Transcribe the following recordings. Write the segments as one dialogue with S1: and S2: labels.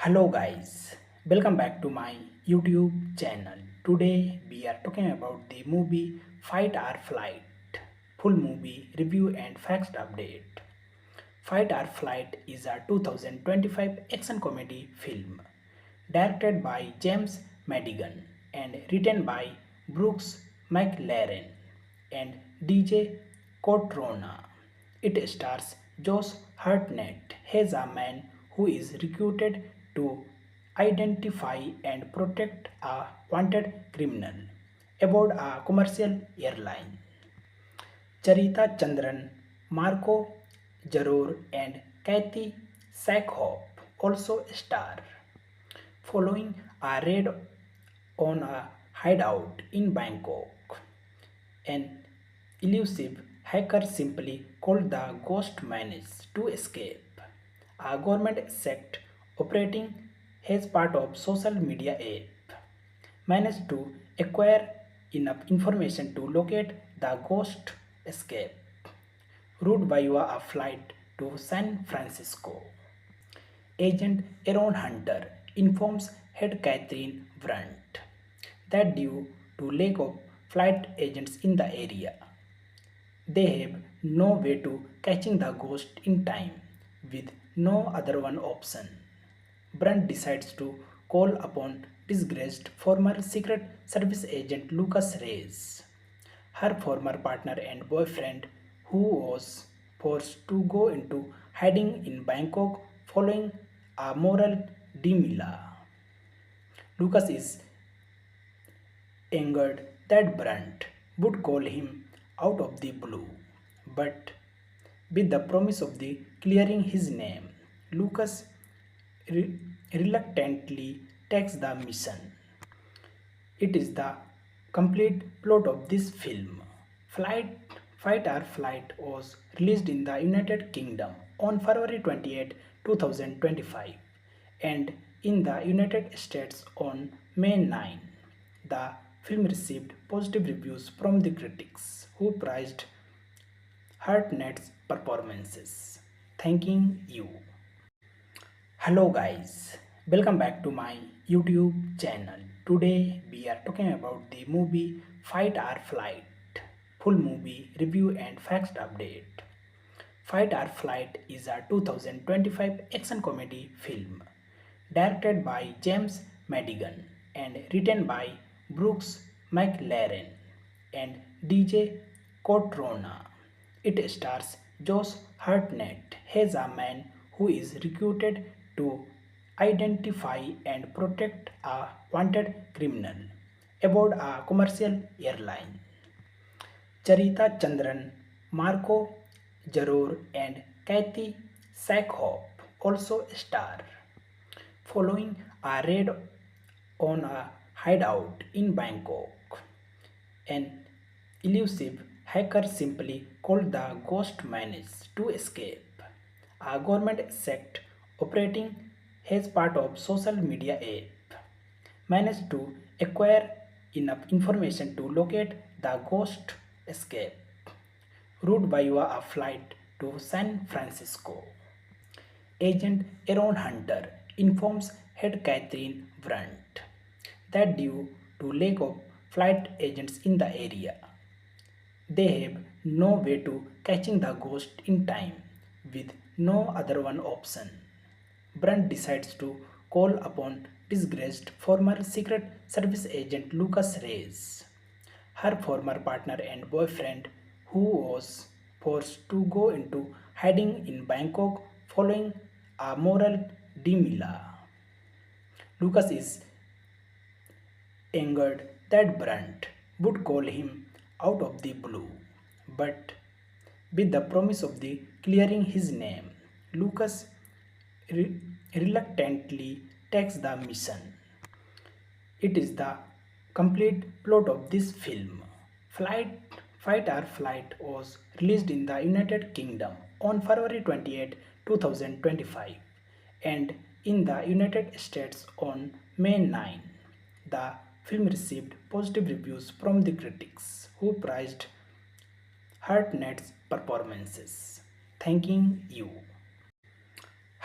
S1: Hello guys, welcome back to my YouTube channel. Today we are talking about the movie Fight or Flight. Full movie review and facts update. Fight or Flight is a 2025 action comedy film directed by James Madigan and written by Brooks McLaren and DJ Cotrona. It stars Josh Hartnett as a man who is recruited to identify and protect a wanted criminal aboard a commercial airline. Charita Chandran, Marco Jaror, and Kathy Sackhoff also star. Following a raid on a hideout in Bangkok, an elusive hacker simply called the Ghost managed to escape. A government sect operating as part of social media app managed to acquire enough information to locate the Ghost escape route via a flight to San Francisco. Agent Aaron Hunter informs head Catherine Brandt that due to lack of flight agents in the area, they have no way to catching the ghost in time with no other one option. Brandt decides to call upon disgraced former Secret Service agent Lucas Reyes, her former partner and boyfriend, who was forced to go into hiding in Bangkok following a moral dilemma. Lucas is angered that Brandt would call him out of the blue, but with the promise of the clearing his name, Lucas re- reluctantly takes the mission. It is the complete plot of this film. Flight, Fight or Flight was released in the United Kingdom on February 28, 2025 and in the United States on May 9. The film received positive reviews from the critics who praised Hartnett's performances. Thanking you. Hello guys, welcome back to my YouTube channel. Today we are talking about the movie Fight or Flight. Full movie review and facts update. Fight or Flight is a 2025 action comedy film directed by James Madigan and written by Brooks McLaren and DJ Cotrona. It stars Josh Hartnett as a man who is recruited to identify and protect a wanted criminal aboard a commercial airline. Charita Chandran, Marco Jaror, and Kathy Sackhoff also star. Following a raid on a hideout in Bangkok, an elusive hacker simply called the Ghost managed to escape. A government sect operating as part of social media app managed to acquire enough information to locate the Ghost escape route via a flight to San Francisco. Agent Aaron Hunter informs head Catherine Brandt that due to lack of flight agents in the area, they have no way to catching the ghost in time with no other one option. Brandt decides to call upon disgraced former Secret Service agent Lucas Reyes, her former partner and boyfriend, who was forced to go into hiding in Bangkok following a moral dilemma. Lucas is angered that Brandt would call him out of the blue, but with the promise of the clearing his name, Lucas re- reluctantly takes the mission. It is the complete plot of this film. Fight or Flight was released in the United Kingdom on February 28, 2025 and in the United States on May 9. The film received positive reviews from the critics who praised Hartnett's performances. Thanking you.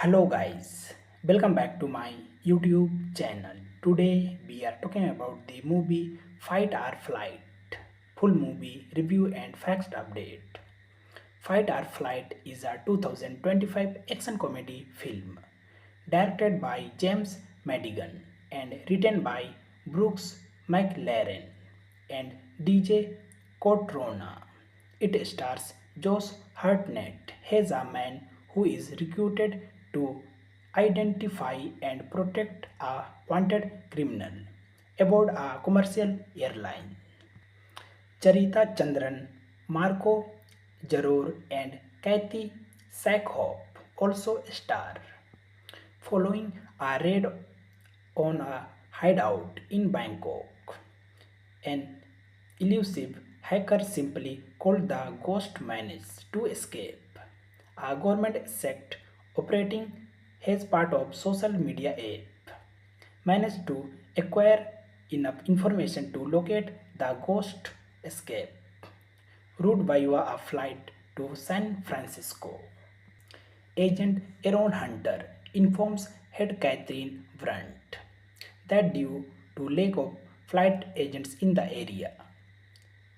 S1: Hello guys, Welcome back to my YouTube channel. Today we are talking about the movie Fight or Flight. Full movie review and facts update. Fight or Flight is a 2025 action comedy film directed by James Madigan and written by Brooks McLaren and DJ Cotrona. It stars Josh Hartnett as a man who is recruited to identify and protect a wanted criminal aboard a commercial airline. Charita Chandran, Marco Jaror, and Kathy Sackhoff also star. Following a raid on a hideout in Bangkok, an elusive hacker simply called the Ghost managed to escape. A government sect operating as part of social media app managed to acquire enough information to locate the Ghost escape route via a flight to San Francisco. Agent Aaron Hunter informs head Catherine Brandt that due to lack of flight agents in the area,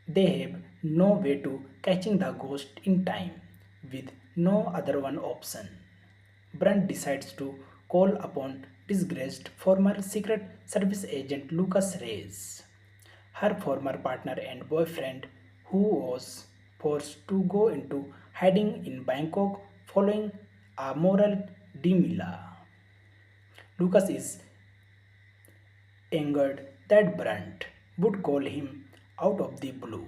S1: they have no way to catching the ghost in time with no other one option. Brandt decides to call upon disgraced former Secret Service agent Lucas Reyes, her former partner and boyfriend who was forced to go into hiding in Bangkok following a moral dilemma. Lucas is angered that Brandt would call him out of the blue,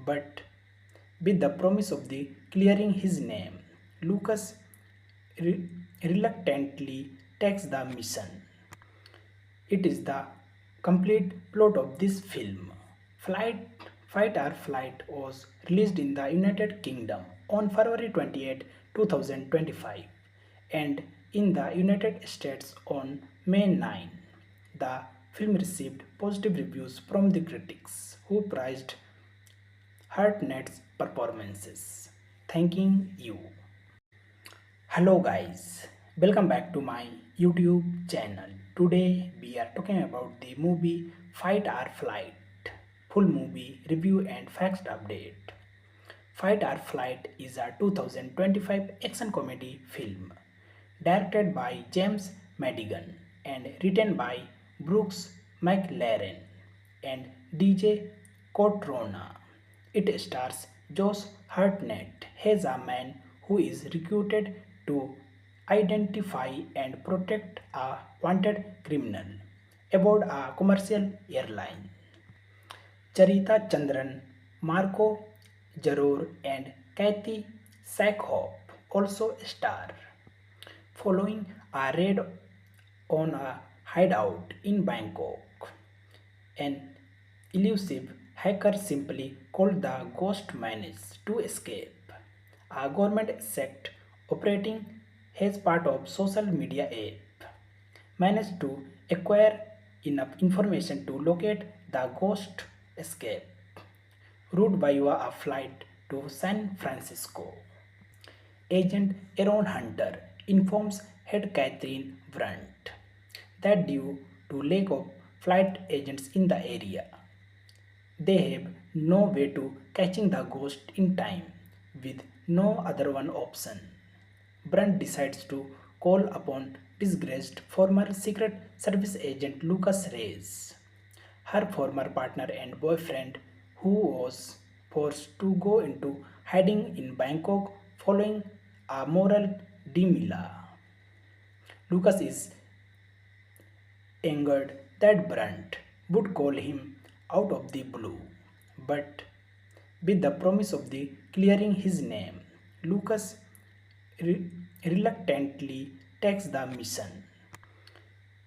S1: but with the promise of the clearing his name, Lucas reluctantly takes the mission. It is the complete plot of this film. Flight, Fight or Flight was released in the United Kingdom on February 28, 2025 and in the United States on May 9. The film received positive reviews from the critics who praised Hartnett's performances. Thanking you. Hello guys, welcome back to my YouTube channel. Today we are talking about the movie Fight or Flight. Full movie review and facts update. Fight or Flight is a 2025 action comedy film directed by James Madigan and written by Brooks McLaren and DJ Cotrona. It stars Josh Hartnett as a man who is recruited to identify and protect a wanted criminal aboard a commercial airline. Charita Chandran, Marco Jaror, and Kathy Sackhoff also star. Following a raid on a hideout in Bangkok, an elusive hacker simply called the Ghost managed to escape. A government sect operating as part of social media app managed to acquire enough information to locate the Ghost escape route via a flight to San Francisco. Agent Aaron Hunter informs head Catherine Brandt that due to lack of flight agents in the area, they have no way to catching the ghost in time with no other one option. Brandt decides to call upon disgraced former Secret Service agent Lucas Reyes, her former partner and boyfriend who was forced to go into hiding in Bangkok following a moral dilemma. Lucas is angered that Brandt would call him out of the blue, but with the promise of the clearing his name, Lucas reluctantly takes the mission.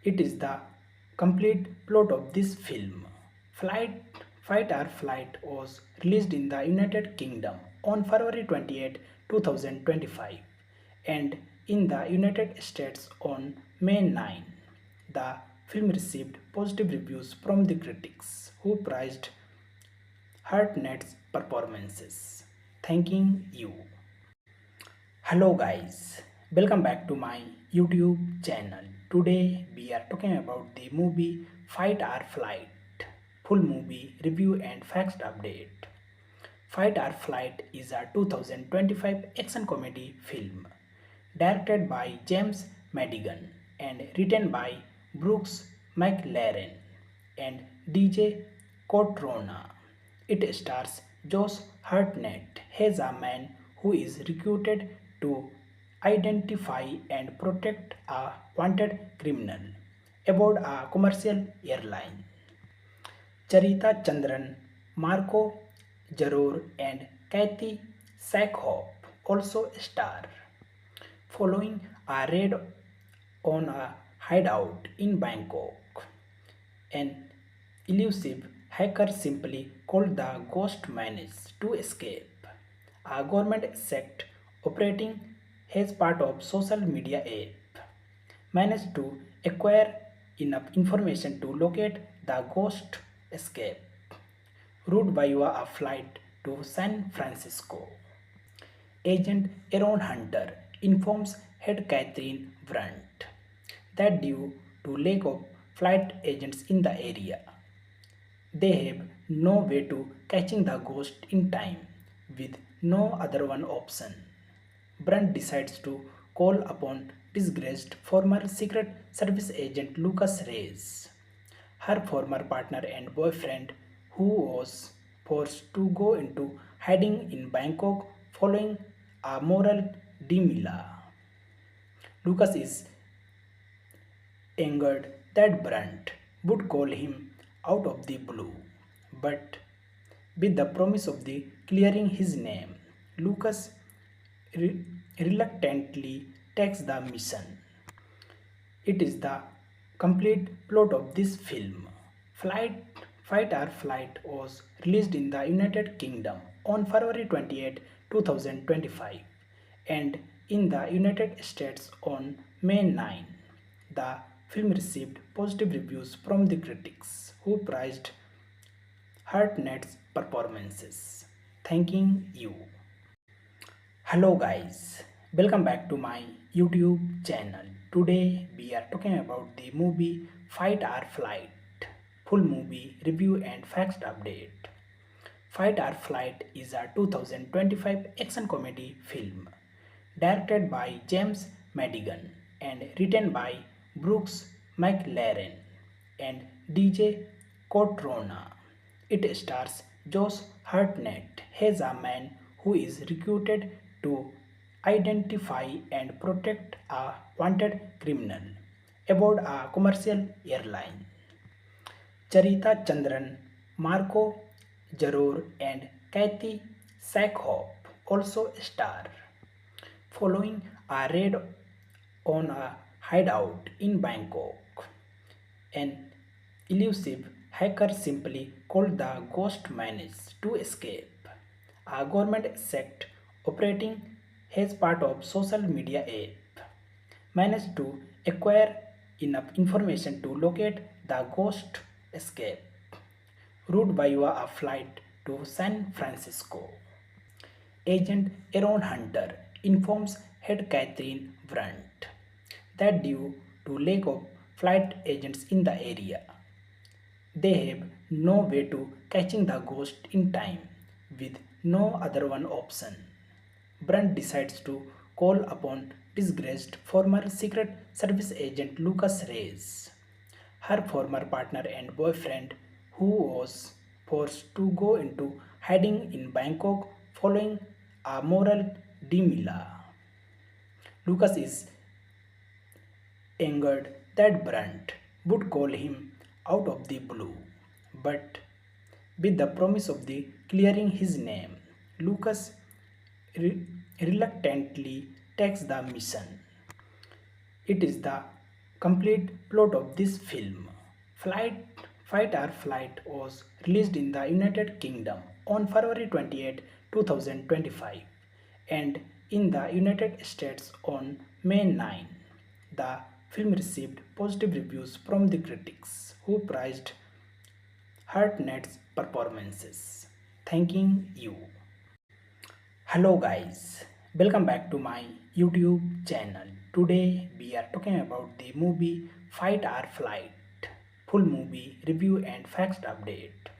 S1: It is the complete plot of this film. Fight or Flight was released in the United Kingdom on February 28, 2025 and in the United States on May 9. The film received positive reviews from the critics who praised Hartnett's performances. Thanking you. Hello guys, welcome back to my YouTube channel. Today we are talking about the movie Fight or Flight. Full movie review and facts update. Fight or Flight is a 2025 action comedy film directed by James Madigan and written by Brooks McLaren and DJ Cotrona. It stars Josh Hartnett as a man who is recruited to identify and protect a wanted criminal aboard a commercial airline. Charita Chandran, Marco Jaror, and Kathy Sackhoff also star. Following a raid on a hideout in Bangkok, an elusive hacker simply called the Ghost managed to escape. A government sect operating as part of social media app managed to acquire enough information to locate the ghost escape route via a flight to San Francisco. Agent Aaron Hunter informs head Catherine Brandt that due to lack of flight agents in the area, they have no way to catching the ghost in time with no other one option. Brandt decides to call upon disgraced former Secret Service agent Lucas Reyes, her former partner and boyfriend, who was forced to go into hiding in Bangkok following a moral dilemma. Lucas is angered that Brandt would call him out of the blue, but with the promise of the clearing his name, Lucas reluctantly takes the mission. It is the complete plot of this film. Flight, Fight or Flight was released in the United Kingdom on February 28, 2025 and in the United States on May 9. The film received positive reviews from the critics who praised Hartnett's performances. Thanking you. Hello guys, welcome back to my YouTube channel. Today we are talking about the movie Fight or Flight. Full movie review and facts update. Fight or Flight is a 2025 action comedy film directed by James Madigan and written by Brooks McLaren and DJ Cotrona. It stars Josh Hartnett as a man who is recruited to identify and protect a wanted criminal aboard a commercial airline. Charita Chandran, Marco Jaror, and Kathy Sackhoff also star. Following a raid on a hideout in Bangkok, an elusive hacker simply called the Ghost managed to escape. A government sect operating as part of social media app managed to acquire enough information to locate the ghost escape route via a flight to San Francisco. Agent Aaron Hunter informs head Catherine Brandt that due to lack of flight agents in the area, they have no way to catching the ghost in time with no other one option. Brandt decides to call upon disgraced former Secret Service agent Lucas Reyes, her former partner and boyfriend, who was forced to go into hiding in Bangkok following a moral dilemma. Lucas is angered that Brandt would call him out of the blue, but with the promise of the clearing his name, Lucas reluctantly takes the mission. It is the complete plot of this film. Fight or Flight was released in the United Kingdom on February 28, 2025 and in the United States on May 9. The film received positive reviews from the critics who praised Hartnett's performances. Thanking you. Hello guys, welcome back to my YouTube channel. Today we are talking about the movie Fight or Flight. Full movie review and facts update.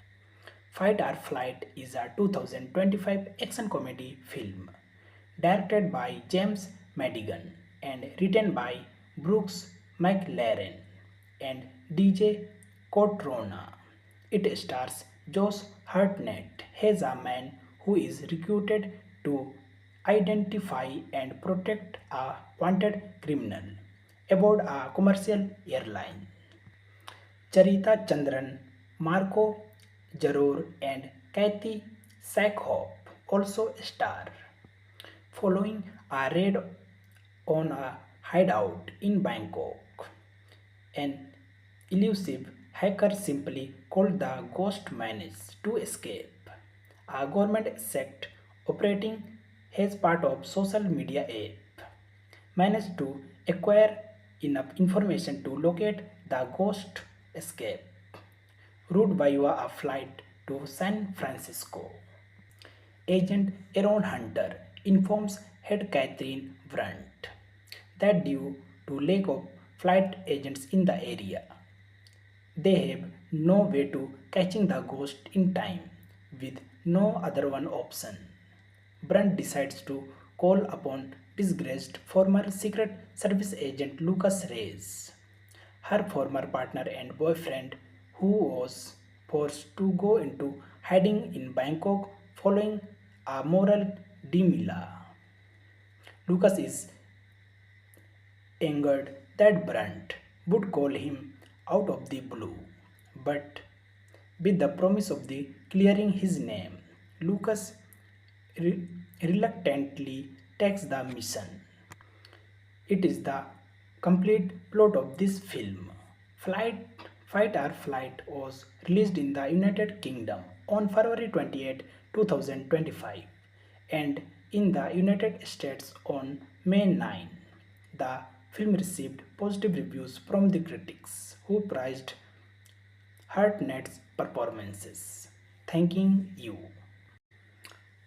S1: Fight or Flight is a 2025 action comedy film directed by James Madigan and written by Brooks McLaren and DJ Cotrona. It stars Josh Hartnett as a man who is recruited to identify and protect a wanted criminal aboard a commercial airline. Charita Chandran, Marco Jaror, and Kathy Sackhoff also star. Following a raid on a hideout in Bangkok, an elusive hacker simply called the Ghost managed to escape. A government sect operating as part of social media app managed to acquire enough information to locate the ghost escape route via a flight to San Francisco. Agent Aaron Hunter informs head Catherine Brandt that due to lack of flight agents in the area, they have no way to catching the ghost in time with no other one option. Brandt decides to call upon disgraced former Secret Service agent Lucas Reyes, her former partner and boyfriend, who was forced to go into hiding in Bangkok following a moral dilemma. Lucas is angered that Brandt would call him out of the blue, but with the promise of the clearing his name, Lucas reluctantly takes the mission. It is the complete plot of this film. Fight or Flight was released in the United Kingdom on February 28, 2025 and in the United States on May 9. The film received positive reviews from the critics who praised Hartnett's performances. Thanking you.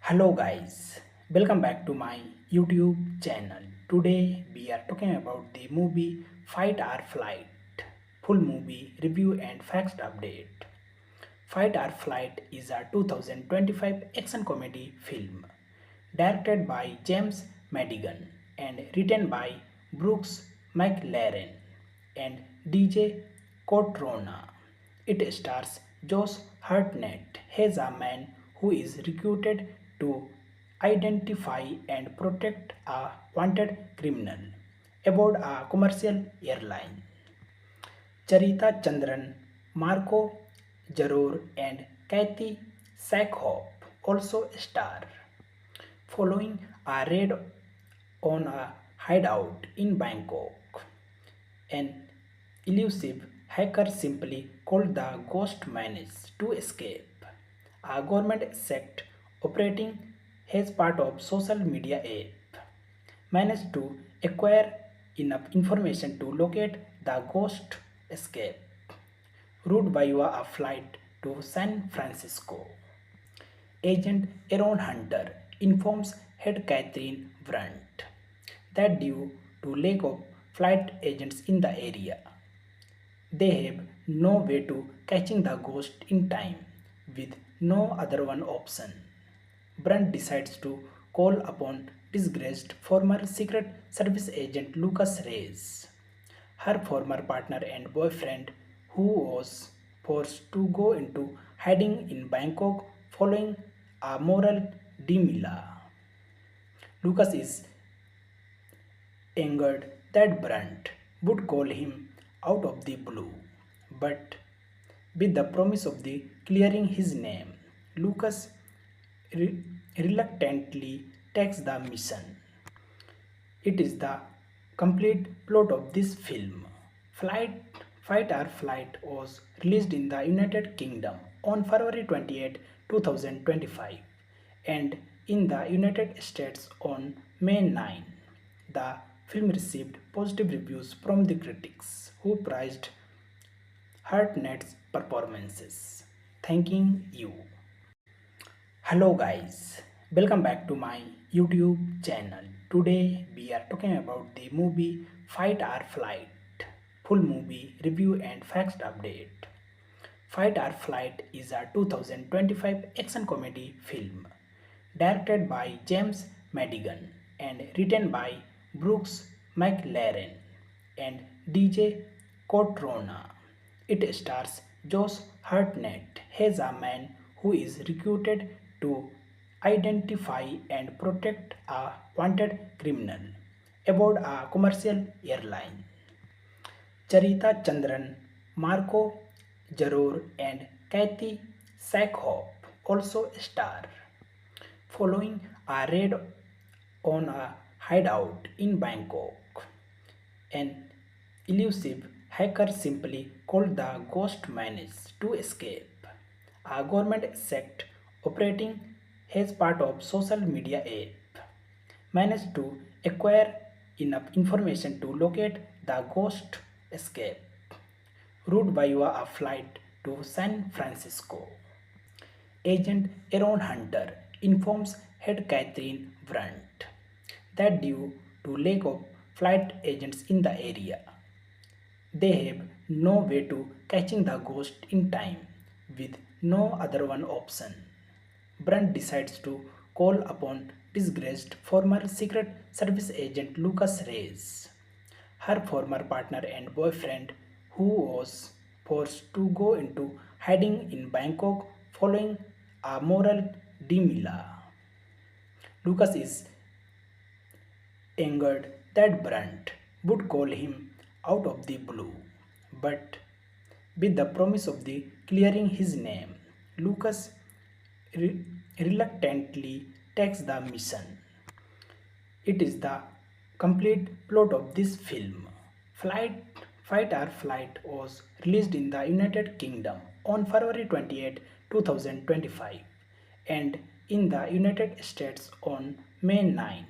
S1: Hello guys, welcome back to my YouTube channel. Today we are talking about the movie Fight or Flight. Full movie review and facts update. Fight or Flight is a 2025 action comedy film directed by James Madigan and written by Brooks McLaren and DJ Cotrona. It stars Josh Hartnett as a man who is recruited to identify and protect a wanted criminal aboard a commercial airline. Charita Chandran, Marco Jaror, and Kathy Sackhoff also star. Following a raid on a hideout in Bangkok, an elusive hacker simply called the Ghost managed to escape. A government sect operating as part of social media app managed to acquire enough information to locate the ghost escape route via a flight to San Francisco. Agent Aaron Hunter informs head Catherine Brandt that due to lack of flight agents in the area, they have no way to catching the ghost in time with no other one option. Brandt decides to call upon disgraced former Secret Service agent Lucas Reyes, her former partner and boyfriend, who was forced to go into hiding in Bangkok following a moral dilemma. Lucas is angered that Brandt would call him out of the blue, but with the promise of the clearing his name, Lucas reluctantly takes the mission. It is the complete plot of this film. Fight or Flight was released in the United Kingdom on February 28, 2025 and in the United States on May 9. The film received positive reviews from the critics who praised Hartnett's performances. Thanking you. Hello guys, welcome back to my YouTube channel. Today we are talking about the movie Fight or Flight. Full movie review and facts update. Fight or Flight is a 2025 action comedy film directed by James Madigan and written by Brooks McLaren and DJ Cotrona. It stars Josh Hartnett as a man who is recruited to identify and protect a wanted criminal aboard a commercial airline. Charita Chandran, Marco Jaror, and Kathy Sackhoff also star. Following a raid on a hideout in Bangkok, an elusive hacker simply called the Ghost managed to escape. A government sect operating as part of social media app managed to acquire enough information to locate the ghost escape route via a flight to San Francisco. Agent Aaron Hunter informs head Catherine Brandt that due to lack of flight agents in the area, they have no way to catching the ghost in time with no other one option. Brandt decides to call upon disgraced former Secret Service agent Lucas Reyes, her former partner and boyfriend, who was forced to go into hiding in Bangkok following a moral dilemma. Lucas is angered that Brandt would call him out of the blue, but with the promise of the clearing his name, Lucas reluctantly takes the mission. It is the complete plot of this film. Flight, Fight or Flight was released in the United Kingdom on February 28, 2025 and in the United States on May 9.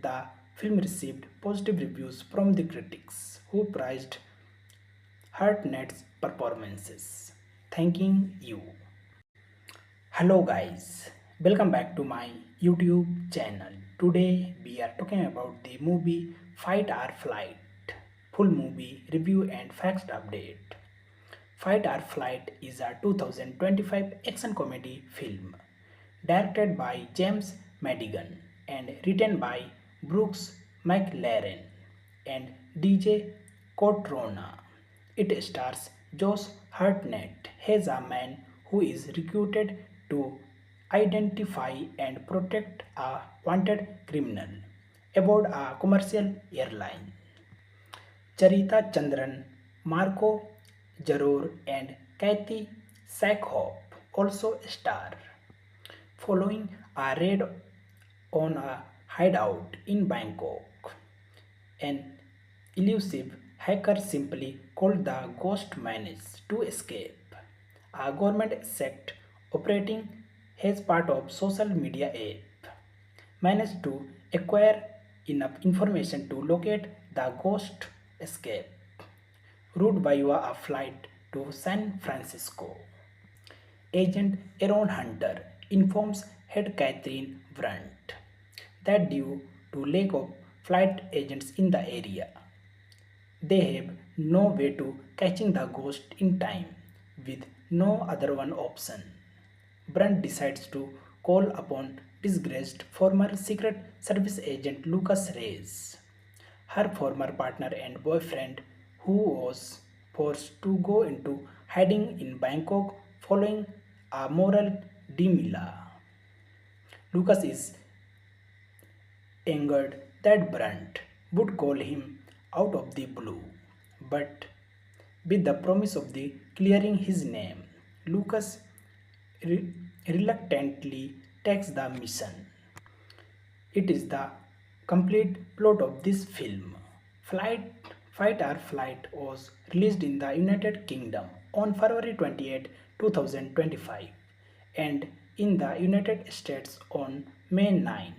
S1: The film received positive reviews from the critics who praised Hartnett's performances. Thanking you. Hello guys, welcome back to my YouTube channel. Today we are talking about the movie Fight or Flight. Full movie review and facts update. Fight or Flight is a 2025 action comedy film directed by James Madigan and written by Brooks McLaren and DJ Cotrona. It stars Josh Hartnett as a man who is recruited to identify and protect a wanted criminal aboard a commercial airline. Charita Chandran, Marco Jaror, and Kathy Sackhoff also star. Following a raid on a hideout in Bangkok, an elusive hacker simply called the Ghost managed to escape. A government sect operating as part of social media app managed to acquire enough information to locate the ghost escape route via a flight to San Francisco. Agent Aaron Hunter informs head Catherine Brandt that due to lack of flight agents in the area, they have no way to catching the ghost in time with no other one option. Brandt decides to call upon disgraced former Secret Service agent Lucas Reyes, her former partner and boyfriend, who was forced to go into hiding in Bangkok following a moral dilemma. Lucas is angered that Brandt would call him out of the blue, but with the promise of the clearing his name, Lucas reluctantly takes the mission. It is the complete plot of this film. Fight or Flight was released in the United Kingdom on February 28, 2025 and in the United States on May 9.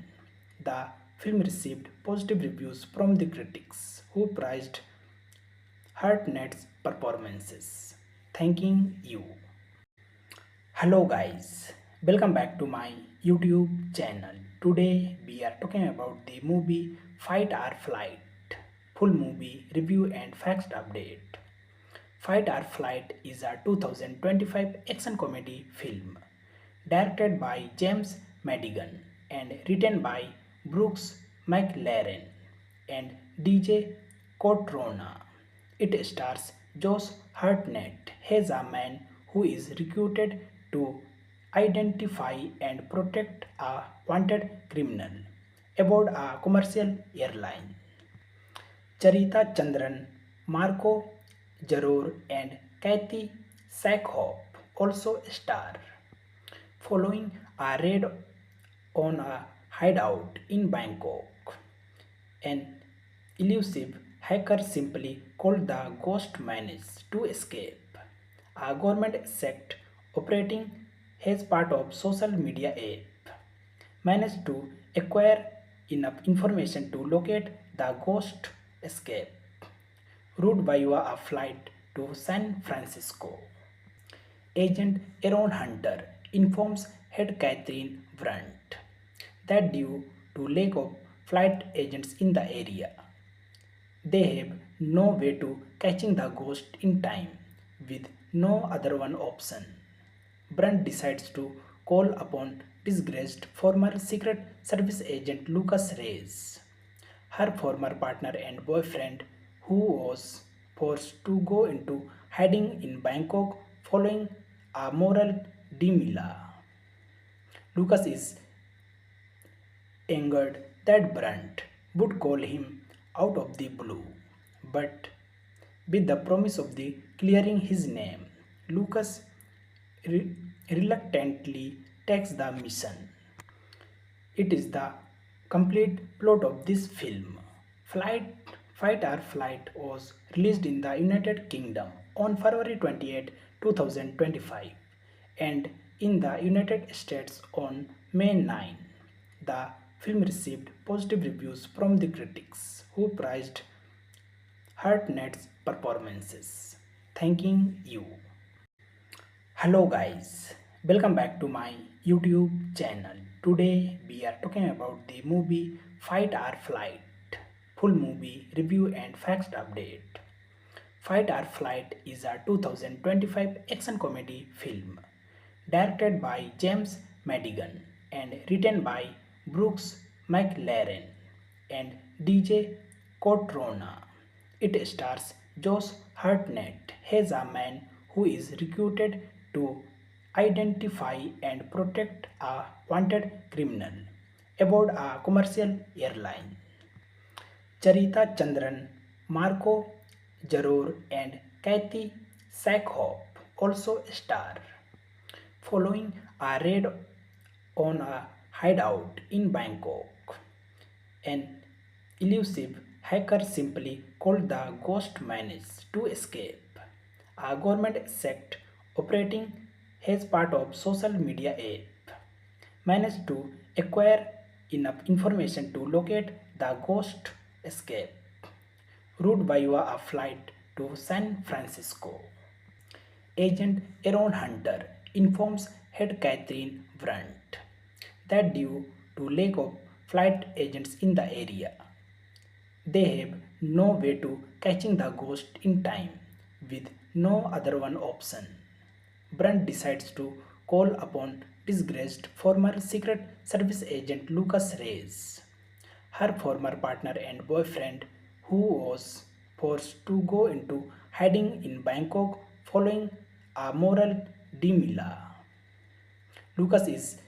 S1: The film received positive reviews from the critics who praised Hartnett's performances. Thanking you. Hello guys, welcome back to my YouTube channel. Today we are talking about the movie Fight or Flight. Full movie review and facts update. Fight or Flight is a 2025 action comedy film directed by James Madigan and written by Brooks McLaren and DJ Cotrona. It stars Josh Hartnett as a man who is recruited to identify and protect a wanted criminal aboard a commercial airline. Charita Chandran, Marco Jaror, and Kathy Sackhoff also star. Following a raid on a hideout in Bangkok, an elusive hacker simply called the Ghost managed to escape. A government sect operating as part of social media app managed to acquire enough information to locate the Ghost escape route via a flight to San Francisco. Agent Aaron Hunter informs head Catherine Brandt that due to lack of flight agents in the area, they have no way to catching the ghost in time with no other one option. Brandt decides to call upon disgraced former Secret Service agent Lucas Reyes, her former partner and boyfriend, who was forced to go into hiding in Bangkok following a moral dilemma. Lucas is angered that Brandt would call him out of the blue, but with the promise of the clearing his name, Lucas reluctantly takes the mission. It is the complete plot of this film. Flight, Fight or Flight was released in the United Kingdom on February 28, 2025 and in the United States on May 9. The film received positive reviews from the critics who praised Hartnett's performances. Thanking you. Hello guys, welcome back to my YouTube channel. Today we are talking about the movie Fight or Flight. Full movie review and facts update. Fight or Flight is a 2025 action comedy film directed by James Madigan and written by Brooks McLaren and DJ Cotrona. It stars Josh Hartnett as a man who is recruited to identify and protect a wanted criminal aboard a commercial airline. Charita Chandran, Marco Jaror, and Kathy Sackhoff also star. Following a raid on a hideout in Bangkok, an elusive hacker simply called the Ghost managed to escape. A government sect operating as part of social media app managed to acquire enough information to locate the Ghost escape route via a flight to San Francisco. Agent Aaron Hunter informs head Catherine Brandt that due to lack of flight agents in the area, they have no way to catching the ghost in time with no other one option. Brandt decides to call upon disgraced former Secret Service agent Lucas Reyes, her former partner and boyfriend, who was forced to go into hiding in Bangkok following a moral dilemma. Lucas is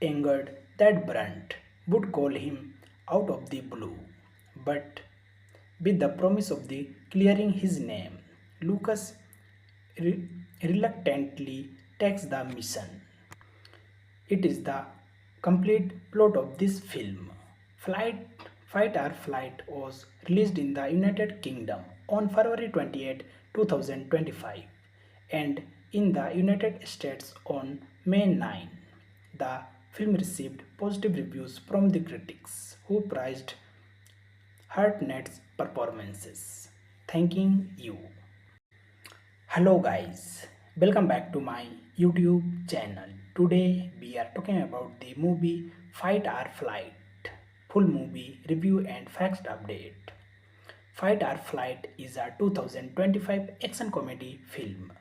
S1: angered that Brandt would call him out of the blue, but with the promise of the clearing his name, Lucas reluctantly takes the mission. It is the complete plot of this film. Fight or Flight was released in the United Kingdom on February 28, 2025 and in the United States on May 9. The film received positive reviews from the critics who praised Hartnett's performances. Thanking you. Hello guys, welcome back to my YouTube channel. Today we are talking about the movie Fight or Flight. Full movie review and facts update. Fight or Flight is a 2025 action comedy film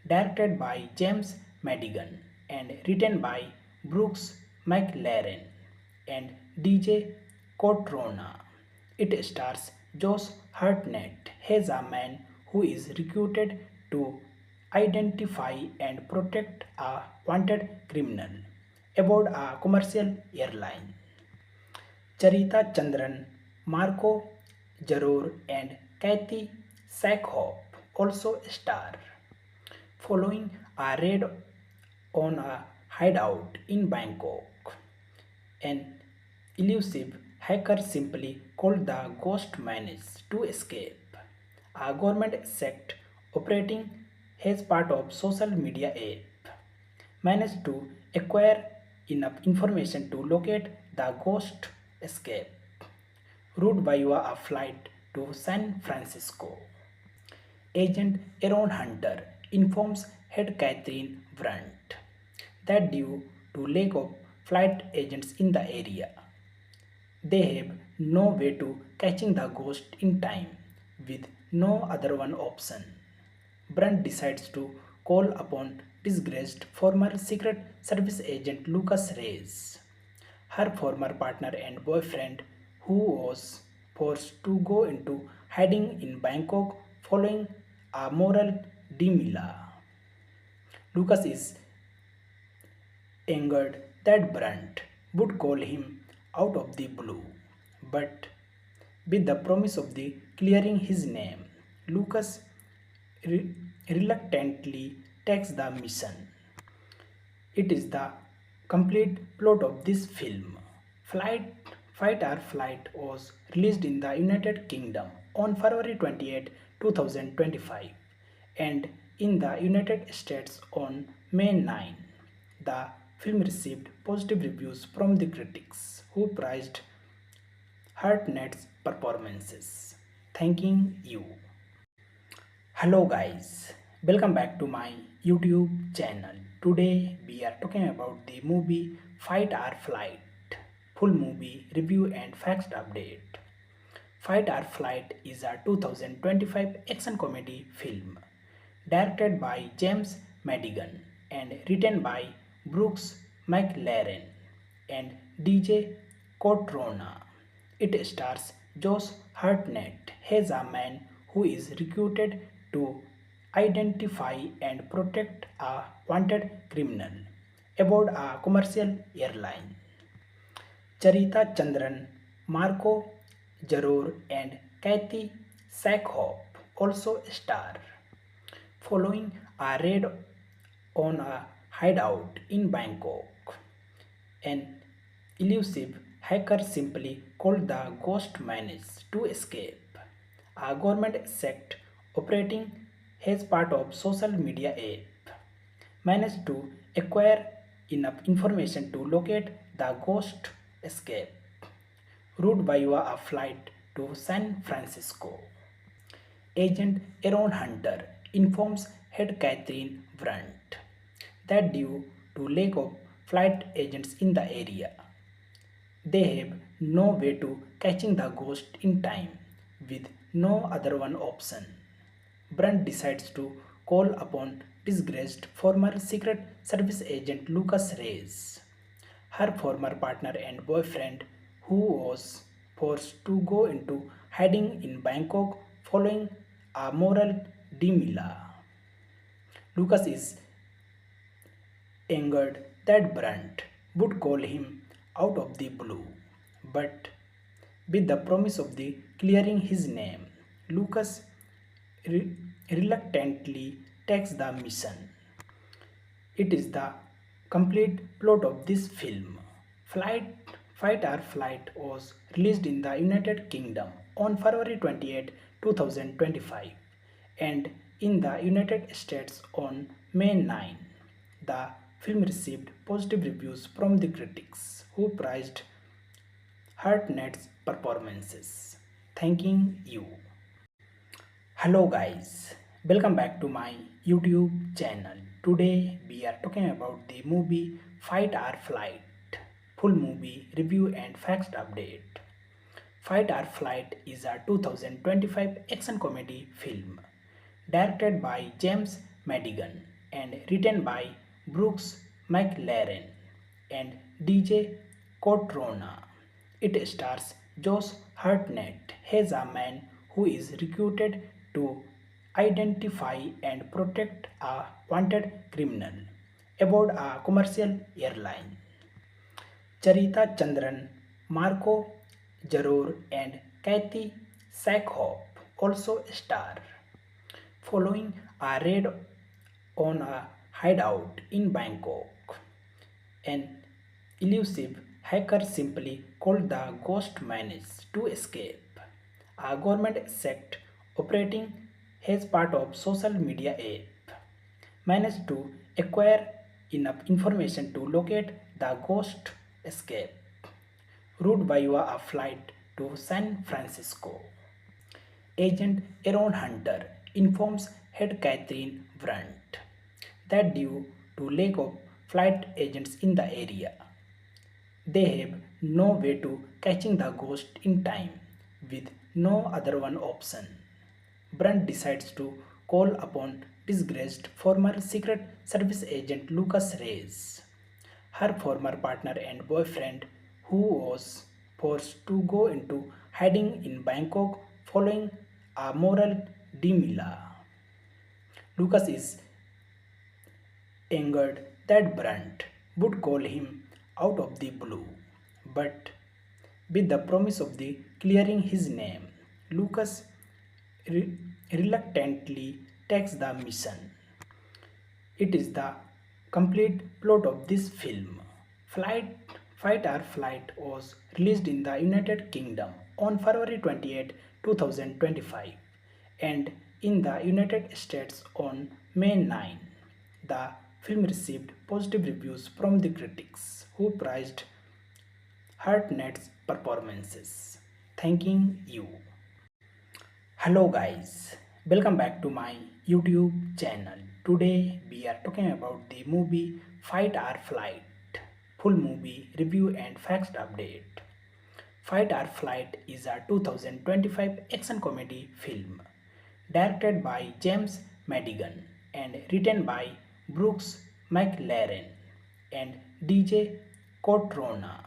S1: directed by James Madigan and written by Brooks McLaren and DJ Cotrona. It stars Josh Hartnett as a man who is recruited to identify and protect a wanted criminal aboard a commercial airline. Charita Chandran, Marco Jaror, and Kathy Sackhoff also star. Following a raid on a hideout in Bangkok, an elusive hacker simply called the Ghost managed to escape. A government sect operating as part of social media app managed to acquire enough information to locate the ghost escape route via a flight to San Francisco. Agent Aaron Hunter informs head Catherine Brandt that due to lack of flight agents in the area, they have no way to catching the ghost in time with no other one option. Brandt decides to call upon disgraced former Secret Service agent Lucas Reyes, her former partner and boyfriend, who was forced to go into hiding in Bangkok following a moral dilemma. Lucas is angered that Brandt would call him out of the blue, but with the promise of the clearing his name, Lucas re- reluctantly takes the mission. It is the complete plot of this film. Flight, Fight or Flight was released in the United Kingdom on February 28, 2025 and in the United States on May 9. The film received positive reviews from the critics who praised Hartnett's performances. Thanking you. Hello guys, welcome back to my YouTube channel. Today we are talking about the movie Fight or Flight. Full movie review and facts update. Fight or Flight is a 2025 action comedy film directed by James Madigan and written by Brooks McLaren and DJ Cotrona. It stars Josh Hartnett as a man who is recruited to identify and protect a wanted criminal aboard a commercial airline. Charita Chandran, Marco Jaror, and Kathy Sackhoff also star. Following a raid on a hideout in Bangkok, an elusive hacker simply called the Ghost managed to escape. A government sect operating as part of social media app managed to acquire enough information to locate the ghost escape route via a flight to San Francisco. Agent Aaron Hunter informs head Catherine Brandt that due to lack of flight agents in the area, they have no way to catching the ghost in time with no other one option. Brandt decides to call upon disgraced former Secret Service agent Lucas Reyes, her former partner and boyfriend, who was forced to go into hiding in Bangkok following a moral dilemma. Lucas is angered that Brandt would call him out of the blue, but with the promise of the clearing his name, Lucas reluctantly takes the mission. It is the complete plot of this film. Fight or Flight was released in the United Kingdom on February 28, 2025 and in the United States on May 9. The film received positive reviews from the critics who praised Hartnett's performances. Thanking you. Hello guys, welcome back to my YouTube channel. Today we are talking about the movie Fight or Flight. Full movie review and facts update. Fight or Flight is a 2025 action comedy film directed by James Madigan and written by Brooks McLaren and DJ Cotrona. It stars Josh Hartnett as a man who is recruited to identify and protect a wanted criminal aboard a commercial airline. Charita Chandran, Marco Jaror, and Kathy Sackhoff also star. Following a raid on a hideout in Bangkok, an elusive hacker simply called the Ghost managed to escape. A government sect operating as part of social media app managed to acquire enough information to locate the ghost escape route via a flight to San Francisco. Agent Aaron Hunter informs head Catherine Brandt that due to lack of flight agents in the area, they have no way to catching the ghost in time with no other one option. Brandt decides to call upon disgraced former Secret Service agent Lucas Reyes, her former partner and boyfriend, who was forced to go into hiding in Bangkok following a moral dilemma. Lucas is angered that Brandt would call him out of the blue, but with the promise of the clearing his name, Lucas reluctantly takes the mission. It is the complete plot of this film. Flight, Fight or Flight was released in the United Kingdom on February 28, 2025 and in the United States on May 9. The film received positive reviews from the critics who praised Hartnett's performances. Thanking you. Hello guys, welcome back to my YouTube channel. Today we are talking about the movie Fight or Flight. Full movie review and facts update. Fight or Flight is a 2025 action comedy film directed by James Madigan and written by Brooks McLaren and DJ Cotrona.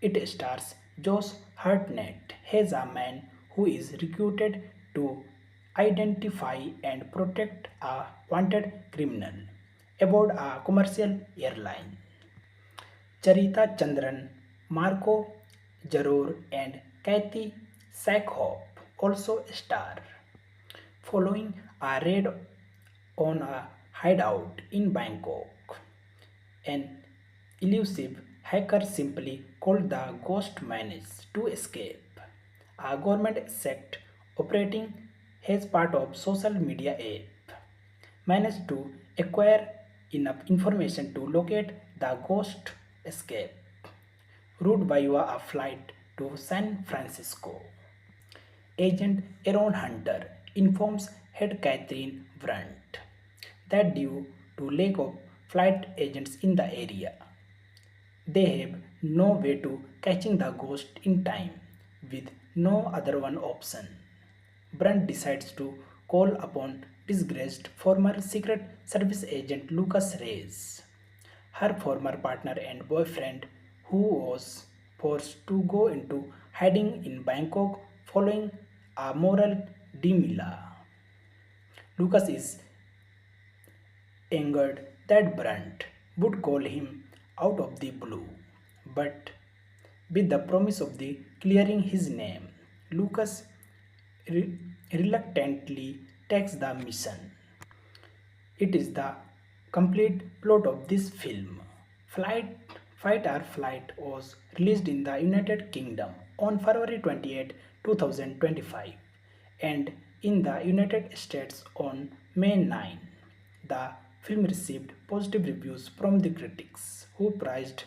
S1: It stars Josh Hartnett as a man who is recruited to identify and protect a wanted criminal aboard a commercial airline. Charita Chandran, Marco Jaror, and Kathy Sackhoff also star. Following a raid on a hideout in Bangkok, an elusive hacker simply called the Ghost managed to escape. A government sect operating as part of social media app managed to acquire enough information to locate the ghost escape route via a flight to San Francisco. Agent Aaron Hunter informs head Catherine Brandt that due to lack of flight agents in the area, they have no way to catching the ghost in time with no other one option. Brandt decides to call upon disgraced former Secret Service agent Lucas Reyes, her former partner and boyfriend, who was forced to go into hiding in Bangkok following a moral dilemma. Lucas is angered that Brandt would call him out of the blue, but with the promise of the clearing his name, Lucas reluctantly takes the mission. It is the complete plot of this film. Fight or Flight was released in the United Kingdom on February 28, 2025 and in the United States on May 9. The film received positive reviews from the critics who praised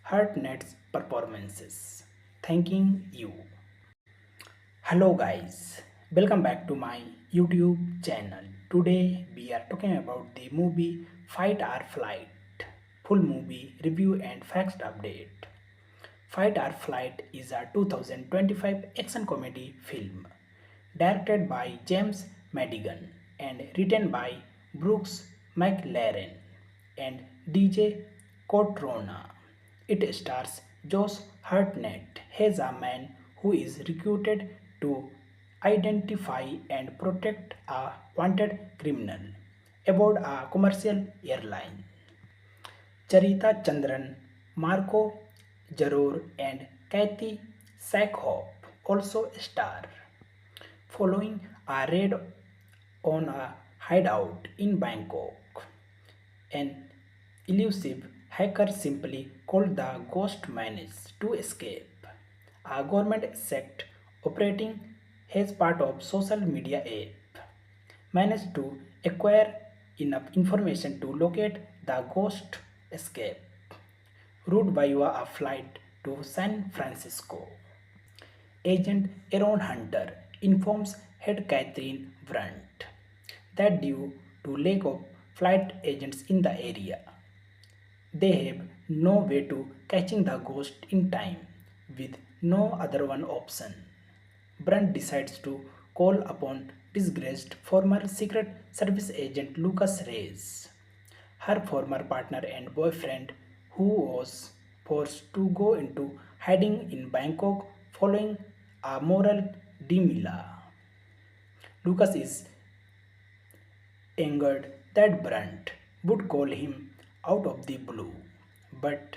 S1: Hartnett's performances. Thanking you. Hello guys, welcome back to my YouTube channel. Today we are talking about the movie Fight or Flight. Full movie review and facts update. Fight or Flight is a 2025 action comedy film directed by James Madigan and written by Brooks McLaren and DJ Cotrona. It stars Josh Hartnett as a man who is recruited to identify and protect a wanted criminal aboard a commercial airline. Charita Chandran, Marco Jaror, and Kathy Sackhoff also star. Following a raid on a hideout in Bangkok, an elusive hacker simply called the Ghost managed to escape. A government sect operating as part of social media app managed to acquire enough information to locate the ghost escape route via a flight to San Francisco. Agent Aaron Hunter informs head Catherine Brandt that due to lack of flight agents in the area, they have no way to catching the ghost in time with no other one option. Brandt decides to call upon disgraced former Secret Service agent Lucas Reyes, her former partner and boyfriend, who was forced to go into hiding in Bangkok following a moral dilemma. Lucas is angered that Brandt would call him out of the blue, but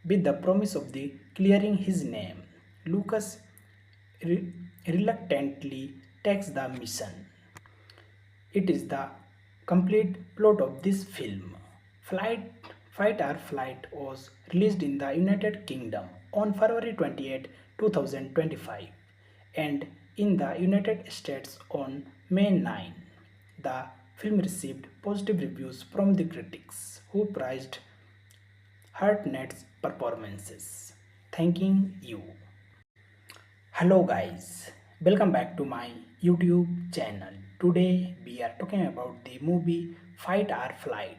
S1: with the promise of the clearing his name, Lucas reluctantly takes the mission. It is the complete plot of this film. Flight, Fight or Flight was released in the United Kingdom on February 28, 2025 and in the United States on May 9. The film received positive reviews from the critics who praised Hartnett's performances. Thanking you. Hello guys, welcome back to my YouTube channel. Today we are talking about the movie Fight or Flight.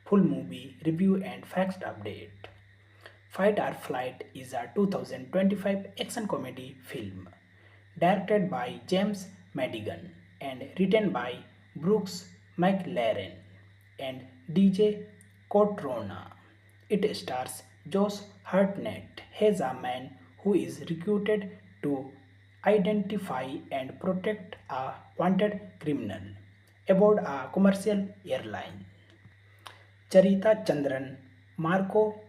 S1: Full movie review and facts update. Fight or Flight is a 2025 action comedy film directed by James Madigan and written by Brooks McLaren and DJ Cotrona. It stars Josh Hartnett as a man who is recruited to identify and protect a wanted criminal aboard a commercial airline. Charita Chandran, Marco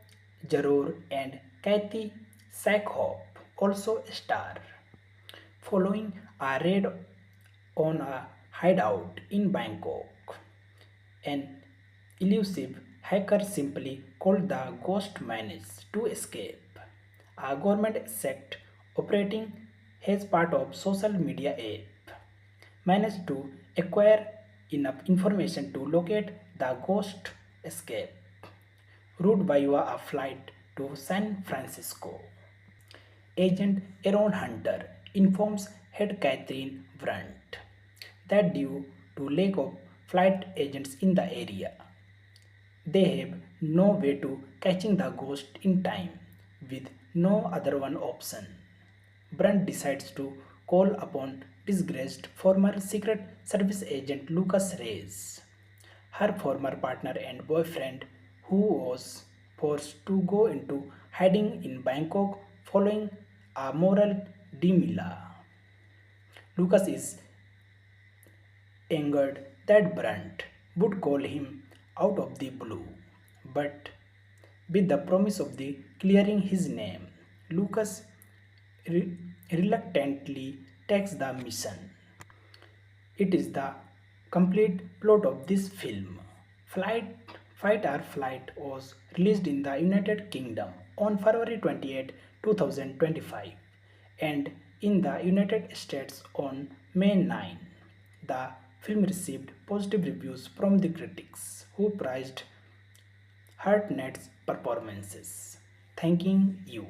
S1: Jaror, and Kathy Sackhoff also star. Following a raid on a hideout in Bangkok, an elusive hacker simply called the Ghost managed to escape. A government sect operating as part of social media app managed to acquire enough information to locate the ghost escape route via a flight to San Francisco. Agent Aaron Hunter informs head Catherine Brandt that due to lack of flight agents in the area, they have no way to catching the ghost in time with no other one option. Brandt decides to call upon disgraced former Secret Service agent Lucas Reyes, her former partner and boyfriend, who was forced to go into hiding in Bangkok following a moral dilemma. Lucas is angered that Brandt would call him out of the blue, but with the promise of the clearing his name, Lucas reluctantly takes the mission. It is the complete plot of this film. Fight or Flight was released in the United Kingdom on February 28, 2025 and in the United States on May 9. The film received positive reviews from the critics who praised Hartnett's performances. Thanking you.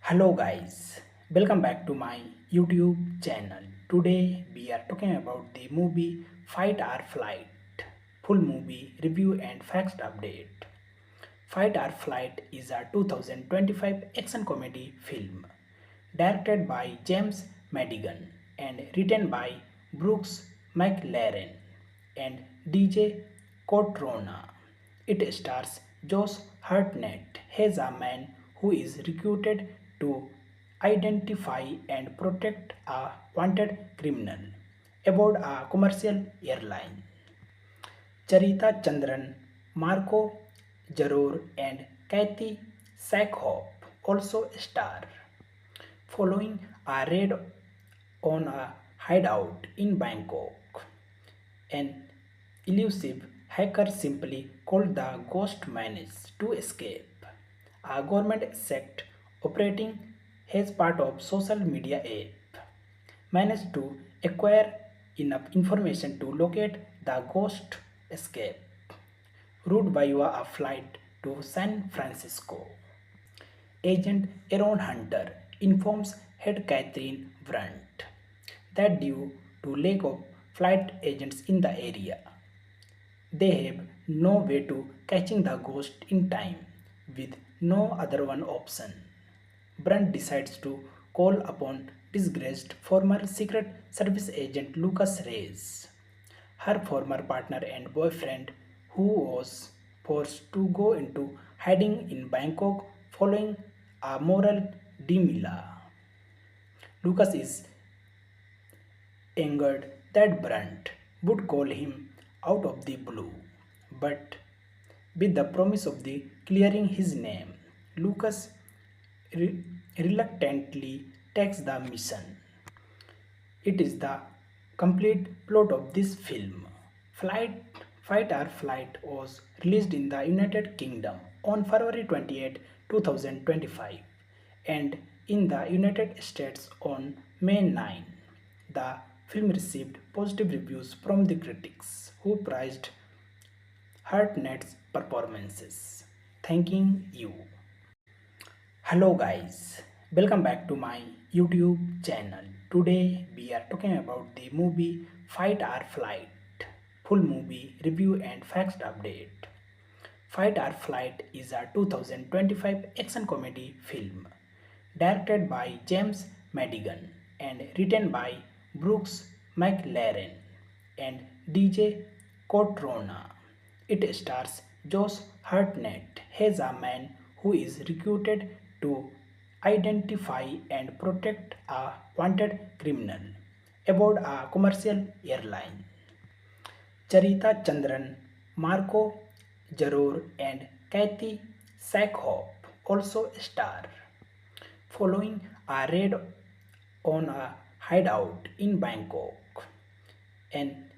S1: Hello guys, welcome back to my YouTube channel. Today we are talking about the movie Fight or Flight. Full movie review and facts update. Fight or Flight is a 2025 action comedy film directed by James Madigan and written by Brooks McLaren and DJ Cotrona. It stars Josh Hartnett as a man who is recruited to identify and protect a wanted criminal aboard a commercial airline. Charita Chandran, Marco Jaror, and Kathy Sackhoff also star. Following a raid on a hideout in Bangkok, an elusive hacker simply called the Ghost managed to escape. A government sect operating as part of social media app managed to acquire enough information to locate the ghost escape route via a flight to San Francisco. Agent Aaron Hunter informs head Catherine Brandt that due to lack of flight agents in the area, they have no way to catching the ghost in time with no other one option. Brandt decides to call upon disgraced former Secret Service agent Lucas Reyes, her former partner and boyfriend, who was forced to go into hiding in Bangkok following a moral dilemma. Lucas is angered that Brandt would call him out of the blue, but with the promise of the clearing his name, Lucas reluctantly takes the mission. It is the complete plot of this film. Flight, Fight or Flight was released in the United Kingdom on February 28, 2025 and in the United States on May 9. The film received positive reviews from the critics who praised Hartnett's performances. Thanking you. Hello guys, welcome back to my YouTube channel. Today we are talking about the movie Fight or Flight. Full movie review and facts update. Fight or Flight is a 2025 action comedy film directed by James Madigan and written by Brooks McLaren and DJ Cotrona. It stars Josh Hartnett as a man who is recruited to identify and protect a wanted criminal aboard a commercial airline. Charita Chandran, Marco Jaror, and Kathy Sackhoff also star. Following a raid on a hideout in Bangkok, an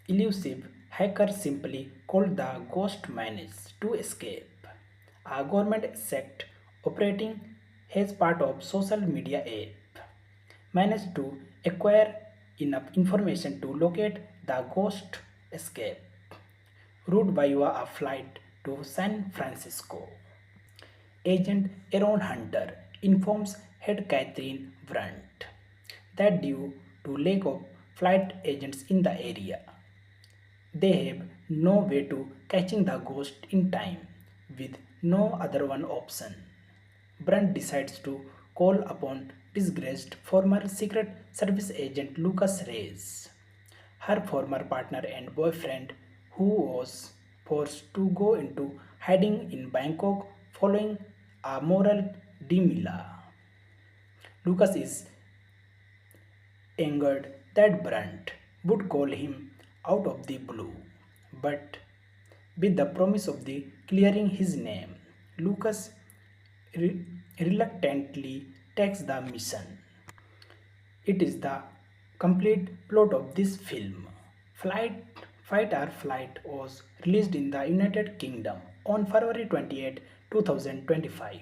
S1: elusive hacker simply called the Ghost managed to escape. A government sect operating as part of social media app managed to acquire enough information to locate the ghost escape route via a flight to San Francisco. Agent Aaron Hunter informs head Catherine Brandt that due to lack of flight agents in the area, they have no way to catching the ghost in time with no other one option. Brandt decides to call upon disgraced former Secret Service agent Lucas Reyes, her former partner and boyfriend, who was forced to go into hiding in Bangkok following a moral dilemma. Lucas is angered that Brandt would call him out of the blue, but with the promise of the clearing his name, Lucas reluctantly takes the mission. It is the complete plot of this film. Fight or Flight was released in the United Kingdom on February 28, 2025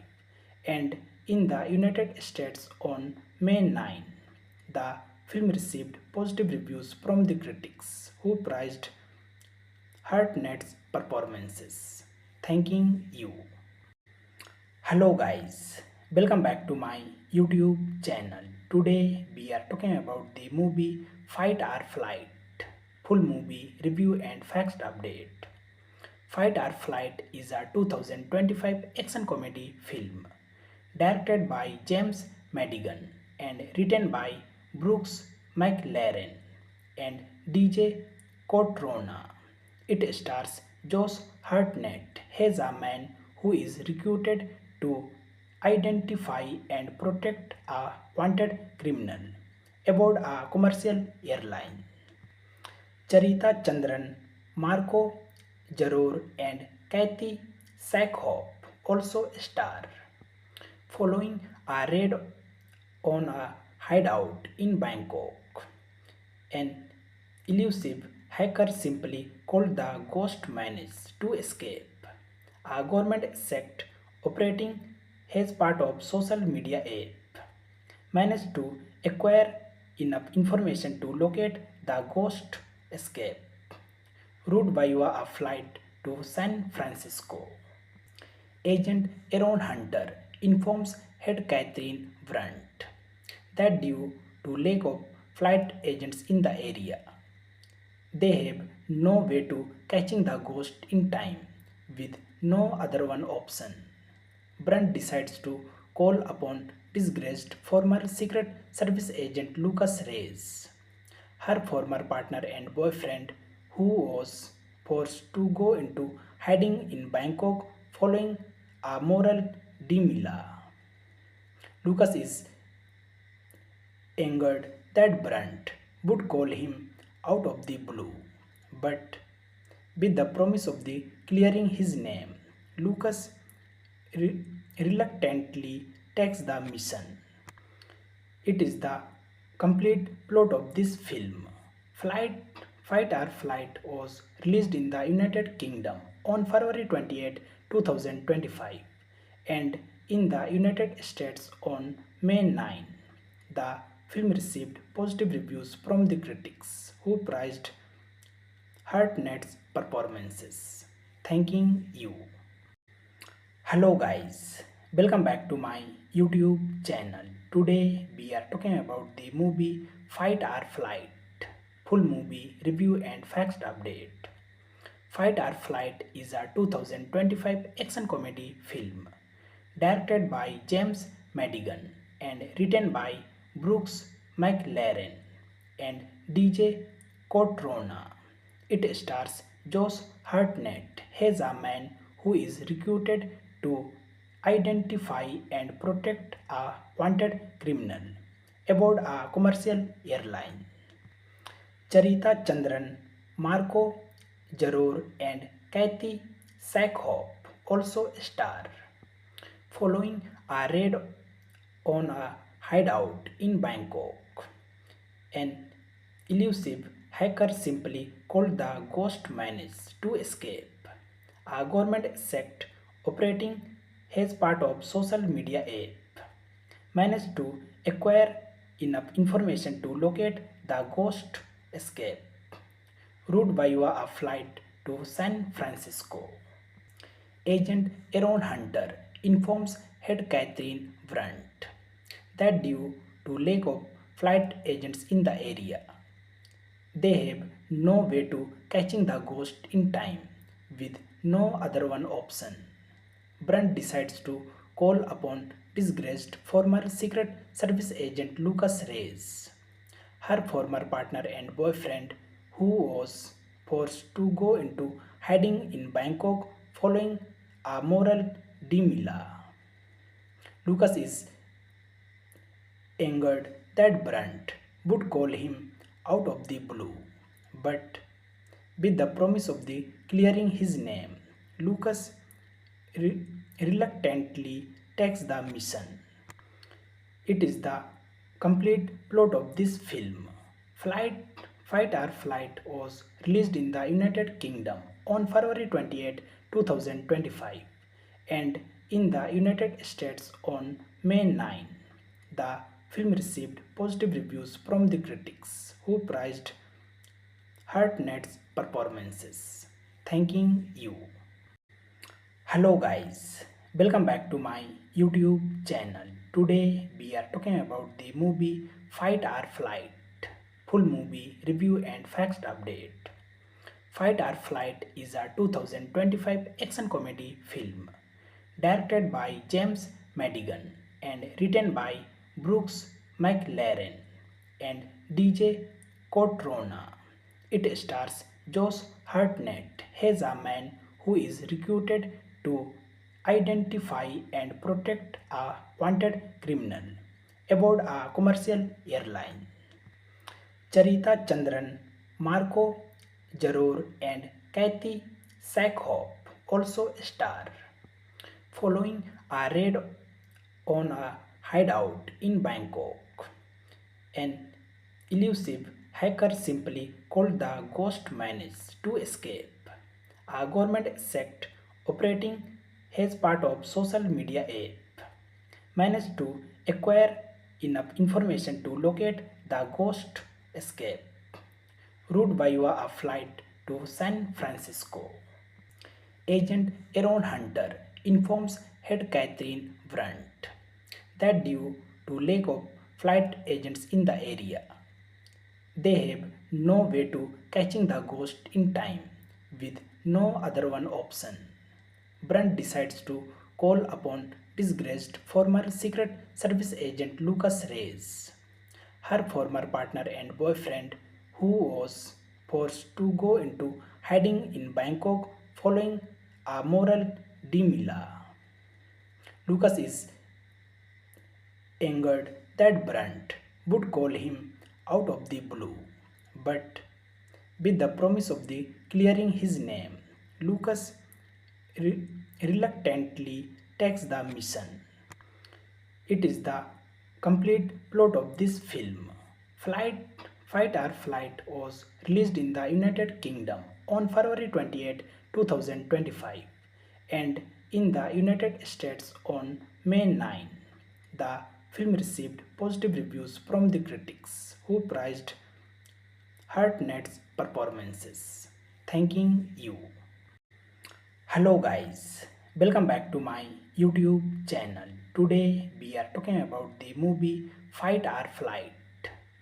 S1: and in the United States on May 9. The film received positive reviews from the critics who praised Hartnett's performances. Thanking you. Hello guys, welcome back to my YouTube channel. Today we are talking about the movie Fight or Flight. Full movie review and facts update. Fight or Flight is a 2025 action comedy film directed by James Madigan and written by Brooks McLaren and DJ Cotrona. It stars Josh Hartnett as a man who is recruited to identify and protect a wanted criminal aboard a commercial airline. Charita Chandran, Marco Jaror, and Kathy Sackhoff also star. Following a raid on a hideout in Bangkok, an elusive hacker simply called the Ghost managed to escape. A government sect operating as part of social media app managed to acquire enough information to locate the ghost escape route via a flight to San Francisco. Agent Aaron Hunter informs head Catherine Brandt that due to lack of flight agents in the area, they have no way to catching the ghost in time with no other one option. Brandt decides to call upon disgraced former Secret Service agent Lucas Reyes, her former partner and boyfriend, who was forced to go into hiding in Bangkok following a moral dilemma. Lucas is angered that Brandt would call him out of the blue, but with the promise of the clearing his name, Lucas reluctantly takes the mission. It is the complete plot of this film. Flight, Fight or Flight was released in the United Kingdom on February 28, 2025 and in the United States on May 9. The film received positive reviews from the critics who praised Hartnett's performances. Thanking you. Hello guys, welcome back to my YouTube channel. Today we are talking about the movie Fight or Flight. Full movie review and facts update. Fight or Flight is a 2025 action comedy film directed by James Madigan and written by Brooks McLaren and DJ Cotrona. It stars Josh Hartnett as a man who is recruited to identify and protect a wanted criminal aboard a commercial airline. Charita Chandran, Marco Jaror, and Kathy Sackhoff also star. Following a raid on a hideout in Bangkok, an elusive hacker simply called the Ghost managed to escape. A government sect operating as part of social media app managed to acquire enough information to locate the ghost escape route via a flight to San Francisco. Agent Aaron Hunter informs head Catherine Brandt that due to lack of flight agents in the area, they have no way to catching the ghost in time with no other one option. Brandt decides to call upon disgraced former Secret Service agent Lucas Reyes, her former partner and boyfriend, who was forced to go into hiding in Bangkok following a moral dilemma. Lucas is angered that Brandt would call him out of the blue, but with the promise of the clearing his name, Lucas reluctantly takes the mission. It is the complete plot of this film. Fight or Flight was released in the United Kingdom on February 28, 2025 and in the United States on May 9. The film received positive reviews from the critics who praised Hartnett's performances. Thanking you. Hello guys, welcome back to my YouTube channel. Today we are talking about the movie Fight or Flight. Full movie review and facts update. Fight or Flight is a 2025 action comedy film directed by James Madigan and written by Brooks McLaren and DJ Cotrona. It stars Josh Hartnett as a man who is recruited to identify and protect a wanted criminal aboard a commercial airline. Charita Chandran, Marco Jaror, and Kathy Sackhoff also star. Following a raid on a hideout in Bangkok, an elusive hacker simply called the Ghost managed to escape. A government sect operating as part of social media app managed to acquire enough information to locate the Ghost escape route via a flight to San Francisco. Agent Aaron Hunter informs head Catherine Brandt that due to lack of flight agents in the area, they have no way to catching the ghost in time with no other one option. Brandt decides to call upon disgraced former Secret Service agent Lucas Reyes, her former partner and boyfriend, who was forced to go into hiding in Bangkok following a moral dilemma. Lucas is angered that Brandt would call him out of the blue, but with the promise of the clearing his name, Lucas reluctantly takes the mission. It is the complete plot of this film. Flight, Fight or Flight was released in the United Kingdom on February 28, 2025 and in the United States on May 9. The film received positive reviews from the critics who praised Hartnett's performances. Thanking you. Hello guys, welcome back to my YouTube channel. Today we are talking about the movie Fight or Flight.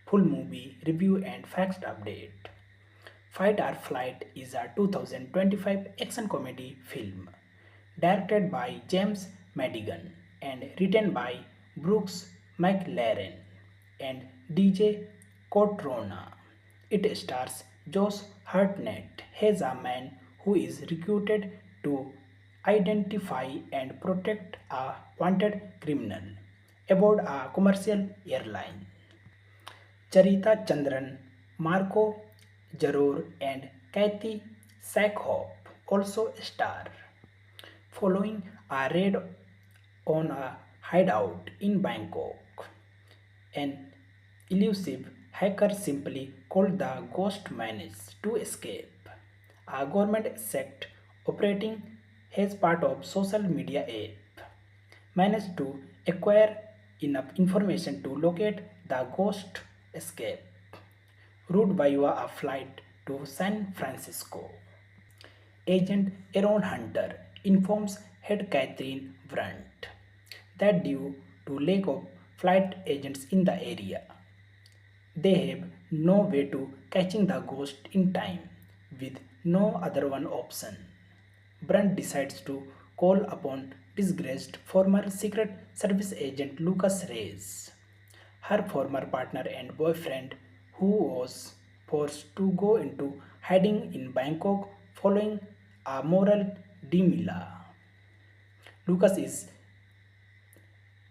S1: Full movie review and facts update. Fight or Flight is a 2025 action comedy film directed by James Madigan and written by Brooks McLaren and DJ Cotrona. It stars Josh Hartnett as a man who is recruited to identify and protect a wanted criminal aboard a commercial airline. Charita Chandran, Marco Jaror, and Kathy Sackhoff also star. Following a raid on a hideout in Bangkok, an elusive hacker simply called the Ghost managed to escape. A government sect operating as part of social media app managed to acquire enough information to locate the Ghost escape route via a flight to San Francisco. Agent Aaron Hunter informs head Catherine Brandt that due to lack of flight agents in the area, they have no way to catching the ghost in time with no other one option. Brandt decides to call upon disgraced former Secret Service agent Lucas Reyes, her former partner and boyfriend, who was forced to go into hiding in Bangkok following a moral dilemma. Lucas is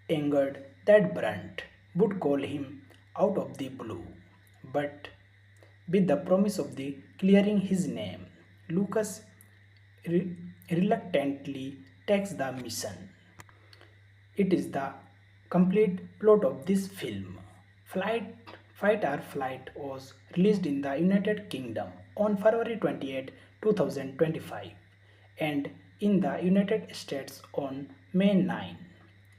S1: angered that Brandt would call him out of the blue, but with the promise of the clearing his name, Lucas reluctantly takes the mission. It is the complete plot of this film. Fight or Flight was released in the United Kingdom on February 28, 2025 and in the United States on May 9.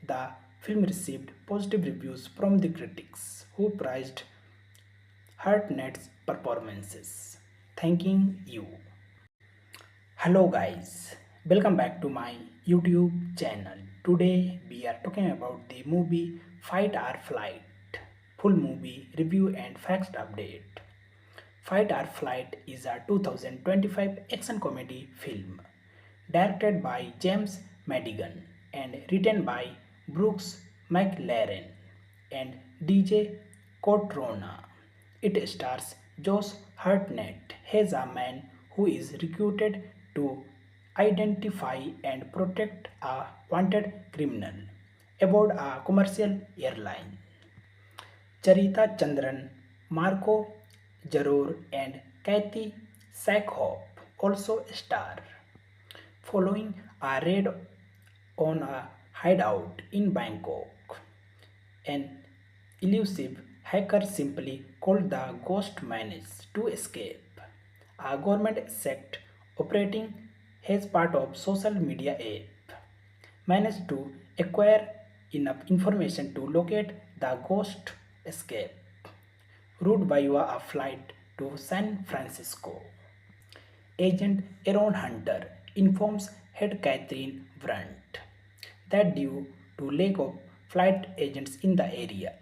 S1: The film received positive reviews from the critics who praised Hartnett's performances. Thanking you. Hello guys, welcome back to my YouTube channel. Today we are talking about the movie Fight or Flight. Full movie review and facts update. Fight or Flight is a 2025 action comedy film directed by James Madigan and written by Brooks McLaren and DJ Cotrona. It stars Josh Hartnett as a man who is recruited to identify and protect a wanted criminal aboard a commercial airline. Charita Chandran, Marco Jaror, and Kathy Sackhoff also star. Following a raid on a hideout in Bangkok, an elusive hacker simply called the Ghost managed to escape. A government sect operating as part of social media app managed to acquire enough information to locate the Ghost escape route via a flight to San Francisco. Agent Aaron Hunter informs head Catherine Brandt that due to lack of flight agents in the area,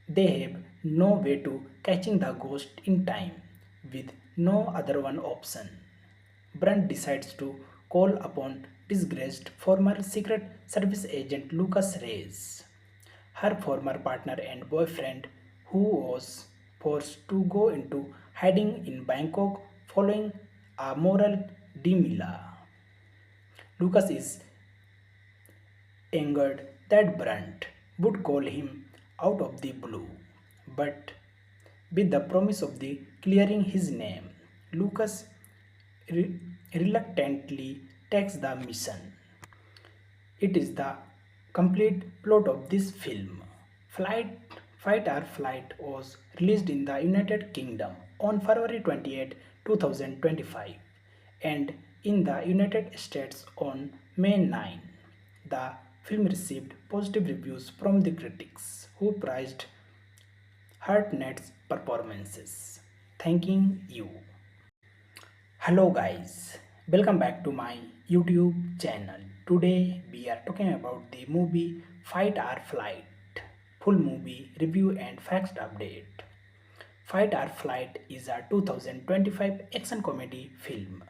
S1: they have no way to catching the ghost in time with no other one option. Brandt decides to call upon disgraced former Secret Service agent Lucas Reyes, her former partner and boyfriend, who was forced to go into hiding in Bangkok following a moral dilemma. Lucas is angered that Brandt would call him out of the blue, but with the promise of the clearing his name, Lucas reluctantly takes the mission. It is the complete plot of this film. Flight, Fight or Flight was released in the United Kingdom on February 28, 2025 and in the United States on May 9. The film received positive reviews from the critics who praised Hartnett's performances. Thanking you. Hello guys, welcome back to my YouTube channel. Today we are talking about the movie Fight or Flight. Full movie review and facts update. Fight or Flight is a 2025 action comedy film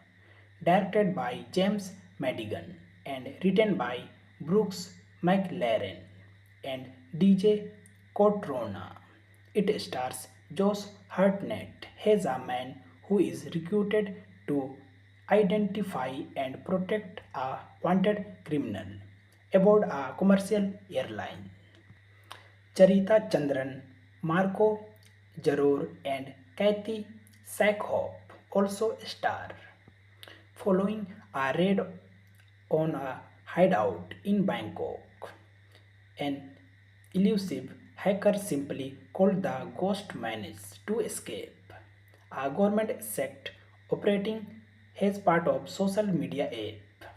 S1: directed by James Madigan and written by Brooks McLaren and DJ Cotrona. It stars Josh Hartnett as a man who is recruited to identify and protect a wanted criminal aboard a commercial airline. Charita Chandran, Marco Jaror, and Kathy Sackhoff also star. Following a raid on a hideout in Bangkok, an elusive hacker simply called the Ghost managed to escape. A government sect operating as part of social media app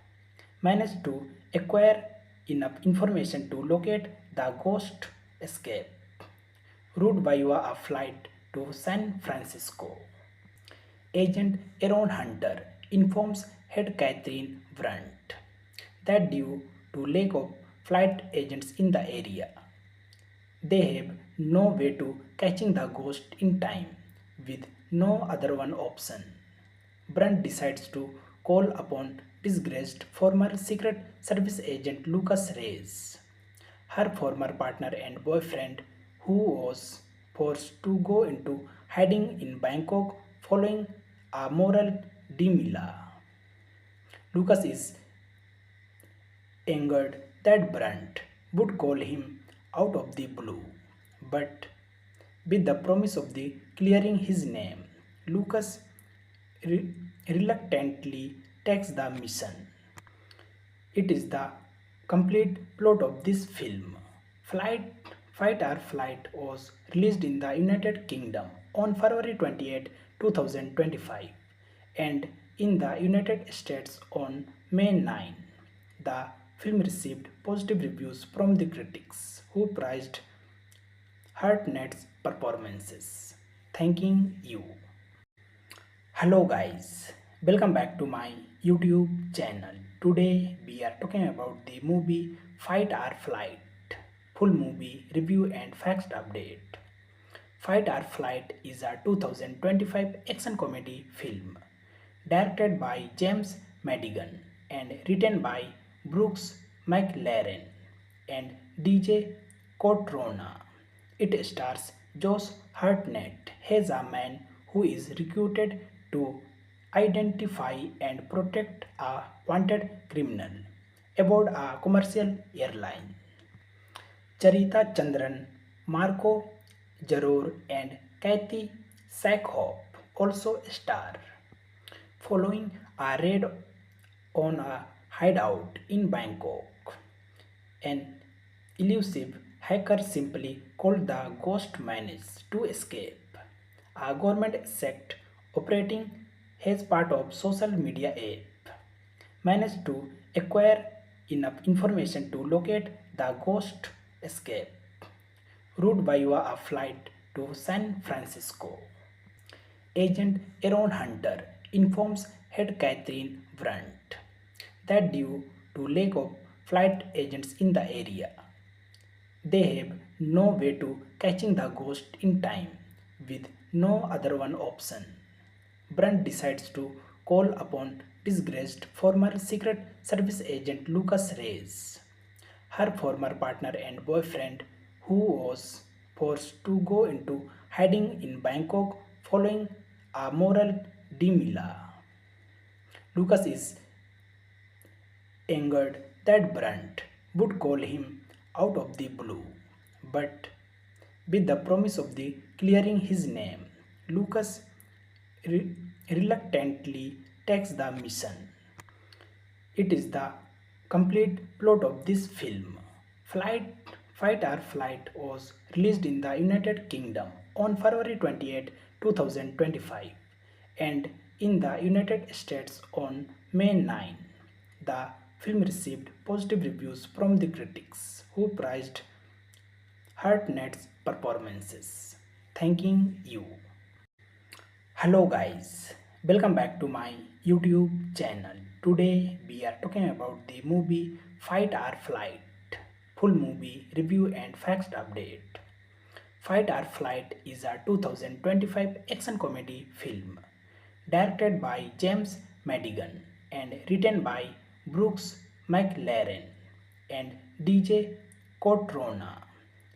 S1: managed to acquire enough information to locate the Ghost escape route via a flight to San Francisco. Agent Aaron Hunter informs head Catherine Brandt that due to lack of flight agents in the area, they have no way to catching the ghost in time with no other one option. Brandt decides to call upon disgraced former Secret Service agent Lucas Reyes, her former partner and boyfriend, who was forced to go into hiding in Bangkok following a moral dilemma. Lucas is angered that Brandt would call him out of the blue, but with the promise of the clearing his name, Lucas reluctantly takes the mission. It is the complete plot of this film. Flight, Fight or Flight was released in the United Kingdom on February 28, 2025 and in the United States on May 9. The film received positive reviews from the critics who praised Hartnett's performances. Thanking you. Hello guys, Welcome back to my YouTube channel. Today we are talking about the movie Fight or Flight. Full movie review and facts update. Fight or Flight is a 2025 action comedy film directed by James Madigan and written by Brooks McLaren and DJ Cotrona. It stars Josh Hartnett as a man who is recruited to identify and protect a wanted criminal aboard a commercial airline. Charita Chandran, Marco Jaror, and Kathy Sackhoff also star. Following a raid on a hideout in Bangkok, an elusive hacker simply called the Ghost managed to escape. A government sect operating as part of social media app managed to acquire enough information to locate the ghost escape route via a flight to San Francisco. Agent Aaron Hunter informs head Catherine Brandt that due to lack of flight agents in the area, they have no way to catching the ghost in time with no other one option. Brandt decides to call upon disgraced former Secret Service agent Lucas Reyes, her former partner and boyfriend, who was forced to go into hiding in Bangkok following a moral dilemma. Lucas is angered that Brandt would call him out of the blue, but with the promise of the clearing his name, Lucas re- reluctantly takes the mission. It is the complete plot of this film. Flight, Fight or Flight was released in the United Kingdom on February 28, 2025 and in the United States on May 9. The film received positive reviews from the critics who praised Hartnett's performances. Thanking you. Hello guys, welcome back to my YouTube channel. Today we are talking about the movie Fight or Flight. Full movie review and facts update. Fight or Flight is a 2025 action comedy film directed by James Madigan and written by Brooks McLaren and DJ Cotrona.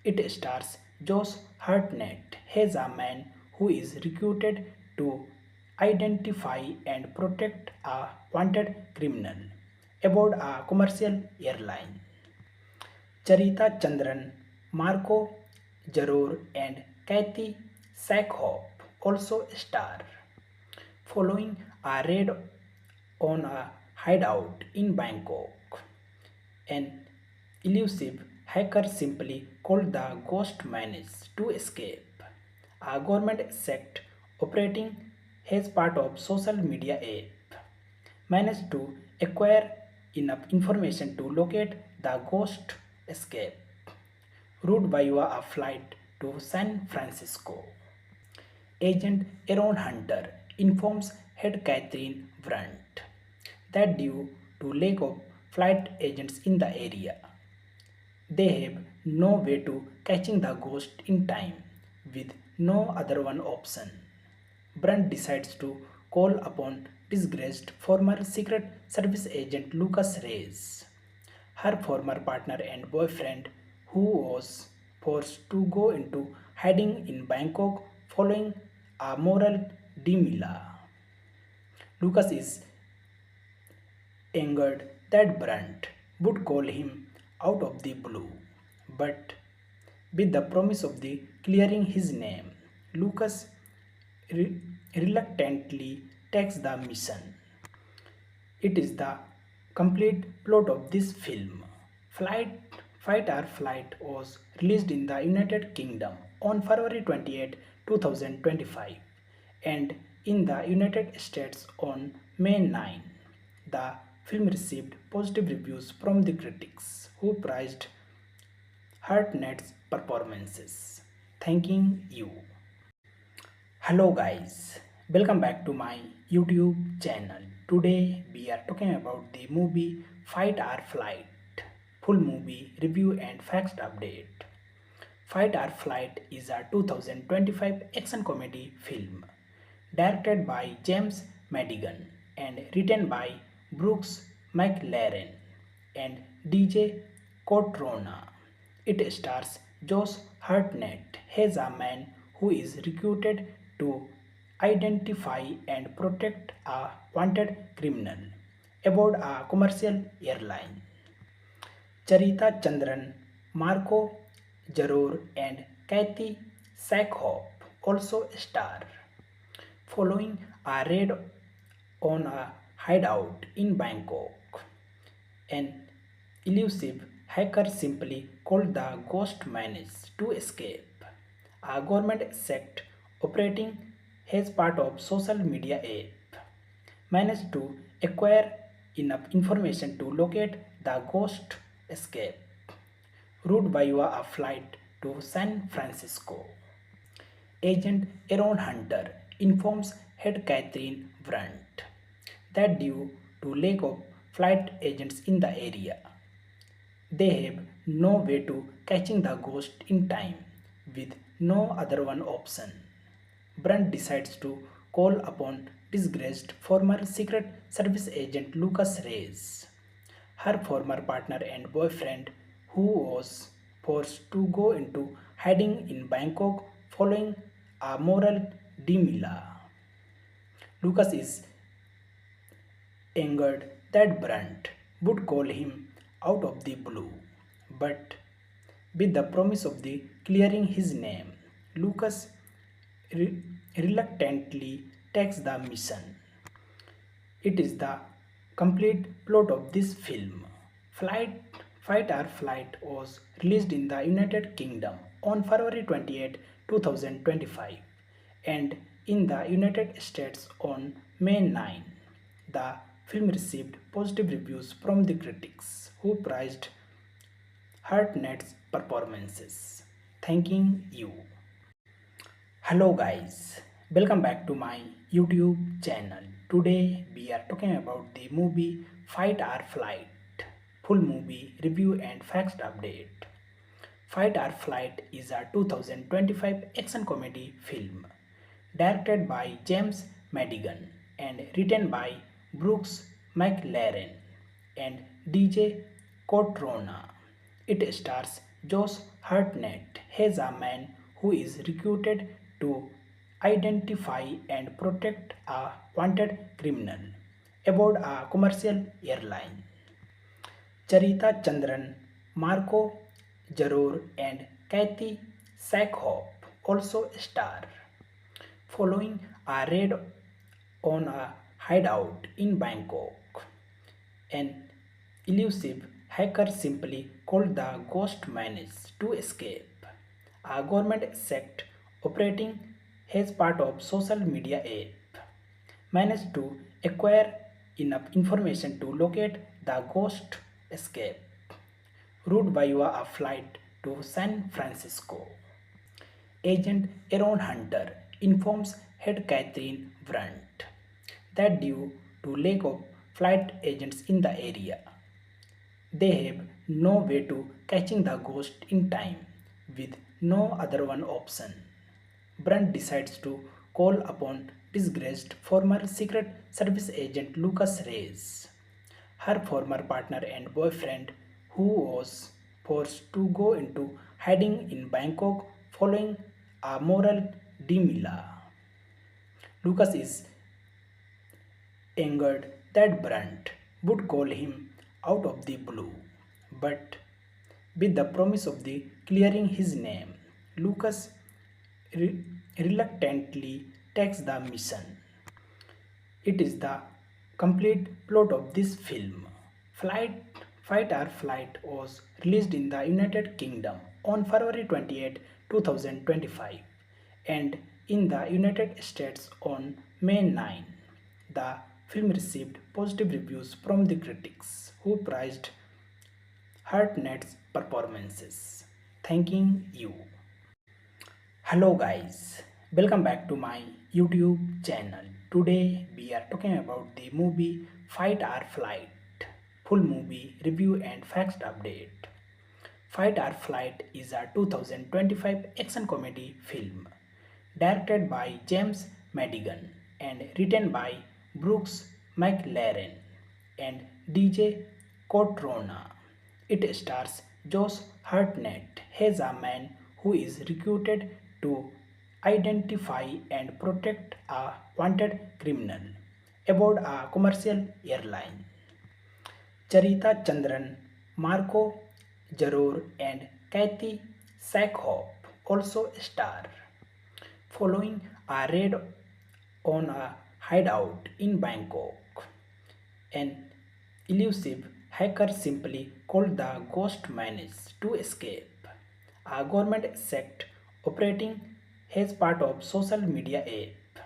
S1: It stars Josh Hartnett as a man who is recruited to identify and protect a wanted criminal aboard a commercial airline. Charita Chandran, Marco Jaror, and Kathy Sackhoff also star. Following a raid on a hideout in Bangkok, an elusive hacker simply called the Ghost managed to escape. A government sect operating as part of social media app managed to acquire enough information to locate the ghost escape route via a flight to San Francisco. Agent Aaron Hunter informs head Catherine Brandt that due to lack of flight agents in the area, they have no way to catching the ghost in time with no other one option. Brandt decides to call upon disgraced former Secret Service agent Lucas Reyes, her former partner and boyfriend, who was forced to go into hiding in Bangkok following a moral dilemma. Lucas is angered that Brandt would call him out of the blue, but with the promise of the clearing his name, Lucas re- reluctantly takes the mission. It is the complete plot of this film. Fight or Flight was released in the United Kingdom on February 28, 2025 and in the United States on May 9. The film received positive reviews from the critics who praised Hartnett's performances. Thanking you. Hello guys, welcome back to my YouTube channel. Today we are talking about the movie Fight or Flight. Full movie review and facts update. Fight or Flight is a 2025 action comedy film directed by James Madigan and written by Brooks McLaren and DJ Cotrona. It stars Josh Hartnett as a man who is recruited to identify and protect a wanted criminal aboard a commercial airline. Charita Chandran, Marco Jaror, and Kathy Sackhoff also star. Following a raid on a hideout in Bangkok, an elusive hacker simply called the Ghost managed to escape. A government sect operating as part of social media app managed to acquire enough information to locate the ghost escape route via a flight to San Francisco. Agent Aaron Hunter informs head Catherine Brandt that due to lack of flight agents in the area, they have no way to catching the ghost in time with no other one option. Brandt decides to call upon disgraced former Secret Service agent Lucas Reyes, her former partner and boyfriend, who was forced to go into hiding in Bangkok following a moral dilemma. Lucas is angered that Brandt would call him out of the blue, but with the promise of the clearing his name, Lucas reluctantly takes the mission. It is the complete plot of this film. Flight, Fight or Flight was released in the United Kingdom on February 28, 2025 and in the United States on May 9. The film received positive reviews from the critics who praised Hartnett's performances. Thanking you. Hello guys, welcome back to my YouTube channel. Today we are talking about the movie Fight or Flight. Full movie review and facts update. Fight or Flight is a 2025 action comedy film directed by James Madigan and written by Brooks McLaren and DJ Cotrona. It stars Josh Hartnett as a man who is recruited to identify and protect a wanted criminal aboard a commercial airline. Charita Chandran, Marco Jaror, and Kathy Sackhoff also star. Following a raid on a hideout in Bangkok, an elusive hacker simply called the Ghost managed to escape. A government sect operating as part of social media app managed to acquire enough information to locate the ghost escape route via a flight to San Francisco. Agent Aaron Hunter informs head Catherine Brandt that due to lack of flight agents in the area, they have no way to catching the ghost in time with no other one option. Brandt decides to call upon disgraced former Secret Service agent Lucas Reyes, her former partner and boyfriend, who was forced to go into hiding in Bangkok following a moral dilemma. Lucas is angered that Brandt would call him out of the blue, but with the promise of the clearing his name, Lucas reluctantly takes the mission. It is the complete plot of this film. Fight or Flight was released in the United Kingdom on February 28, 2025 and in the United States on May 9. The film received positive reviews from the critics who praised Hartnett's performances. Thanking you. Hello guys, welcome back to my YouTube channel. Today we are talking about the movie Fight or Flight. Full movie review and facts update. Fight or Flight is a 2025 action comedy film directed by James Madigan and written by Brooks McLaren and DJ Cotrona. It stars Josh Hartnett as a man who is recruited to identify and protect a wanted criminal aboard a commercial airline. Charita Chandran, Marco Jaror, and Kathy Sackhoff also star. Following a raid on a hideout in Bangkok, an elusive hacker simply called the Ghost managed to escape. A government sect operating as part of social media app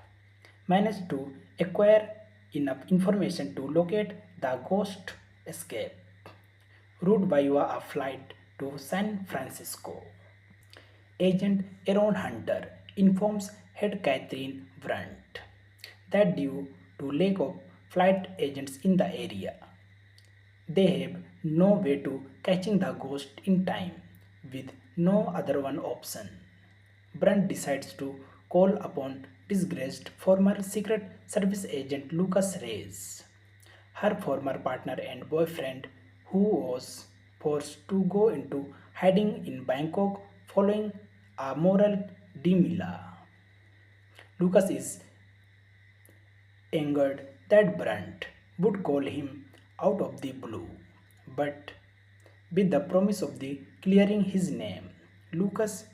S1: managed to acquire enough information to locate the ghost escape route via a flight to San Francisco. Agent Aaron Hunter informs head Catherine Brandt that due to lack of flight agents in the area, they have no way to catching the ghost in time with no other one option. Brandt decides to call upon disgraced former Secret Service agent Lucas Reyes, her former partner and boyfriend, who was forced to go into hiding in Bangkok following a moral dilemma. Lucas is angered that Brandt would call him out of the blue, but with the promise of the clearing his name, Lucas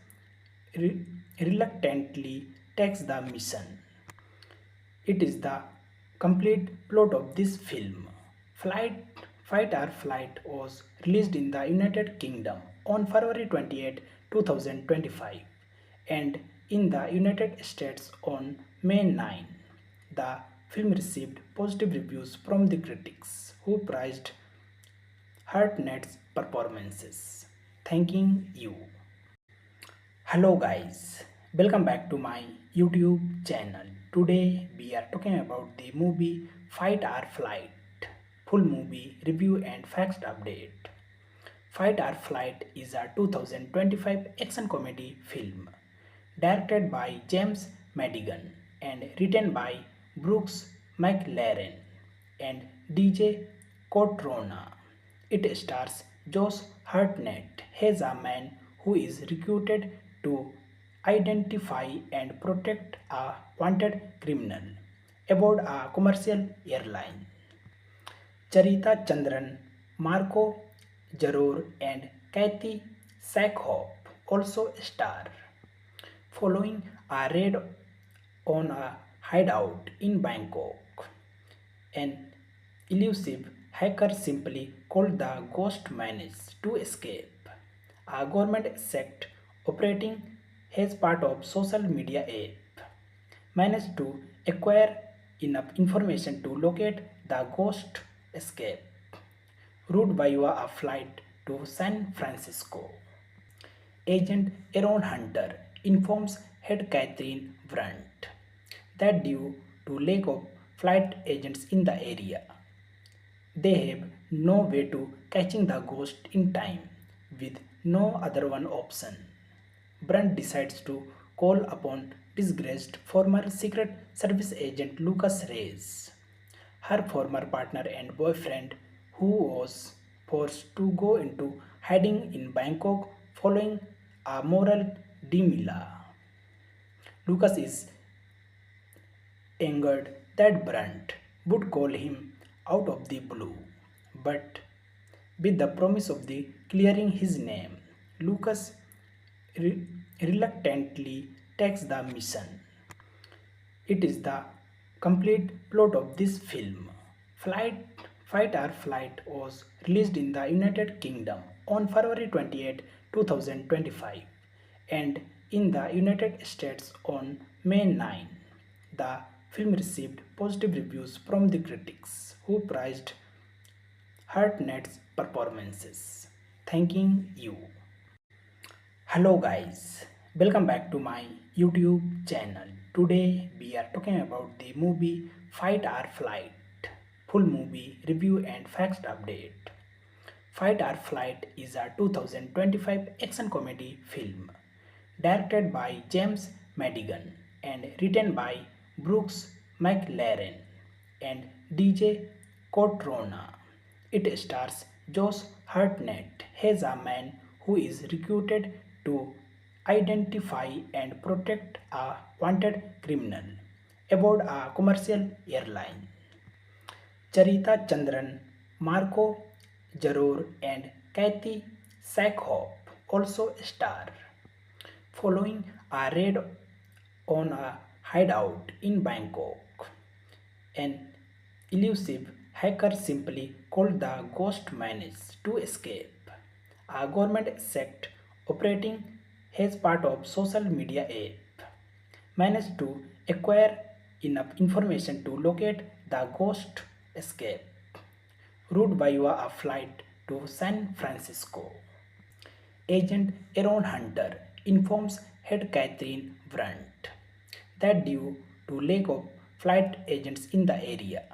S1: reluctantly takes the mission. It is the complete plot of this film. Flight, Fight or Flight was released in the United Kingdom on February 28, 2025 and in the United States on May 9. The film received positive reviews from the critics who praised Hartnett's performances. Thanking you. Hello guys, welcome back to my YouTube channel. Today we are talking about the movie Fight or Flight. Full movie review and facts update. Fight or Flight is a 2025 action comedy film directed by James Madigan and written by Brooks McLaren and DJ Cotrona. It stars Josh Hartnett as a man who is recruited to identify and protect a wanted criminal aboard a commercial airline. Charita Chandran, Marco Jaror, and Kathy Sackhoff also star. Following a raid on a hideout in Bangkok, an elusive hacker simply called the Ghost managed to escape. A government sect operating as part of social media app managed to acquire enough information to locate the ghost escape route via a flight to San Francisco. Agent Aaron Hunter informs head Catherine Brandt that due to lack of flight agents in the area, they have no way to catching the ghost in time with no other one option. Brandt decides to call upon disgraced former Secret Service agent Lucas Reyes, her former partner and boyfriend, who was forced to go into hiding in Bangkok following a moral dilemma. Lucas is angered that Brandt would call him out of the blue, but with the promise of the clearing his name, Lucas reluctantly takes the mission. It is the complete plot of this film. Fight or Flight was released in the United Kingdom on February 28, 2025 and in the United States on May 9. The film received positive reviews from the critics who praised Hartnett's performances. Thanking you. Hello guys, welcome back to my YouTube channel. Today we are talking about the movie Fight or Flight. Full movie review and facts update. Fight or Flight is a 2025 action comedy film directed by James Madigan and written by Brooks McLaren and DJ Cotrona. It stars Josh Hartnett as a man who is recruited to identify and protect a wanted criminal aboard a commercial airline. Charita Chandran, Marco Jaror, and Kathy Sackhoff also star. Following a raid on a hideout in Bangkok, an elusive hacker simply called the Ghost managed to escape. A government sect operating as part of social media app managed to acquire enough information to locate the ghost escape route via a flight to San Francisco. Agent Aaron Hunter informs head Catherine Brandt that due to lack of flight agents in the area,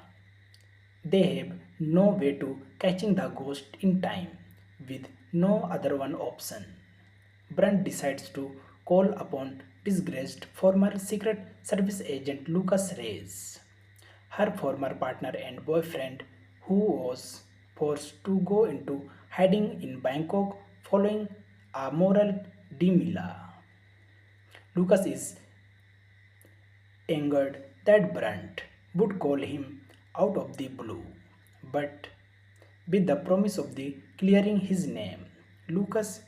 S1: they have no way to catching the ghost in time with no other one option. Brandt decides to call upon disgraced former Secret Service agent Lucas Reyes, her former partner and boyfriend, who was forced to go into hiding in Bangkok following a moral dilemma. Lucas is angered that Brandt would call him out of the blue, but with the promise of the clearing his name, Lucas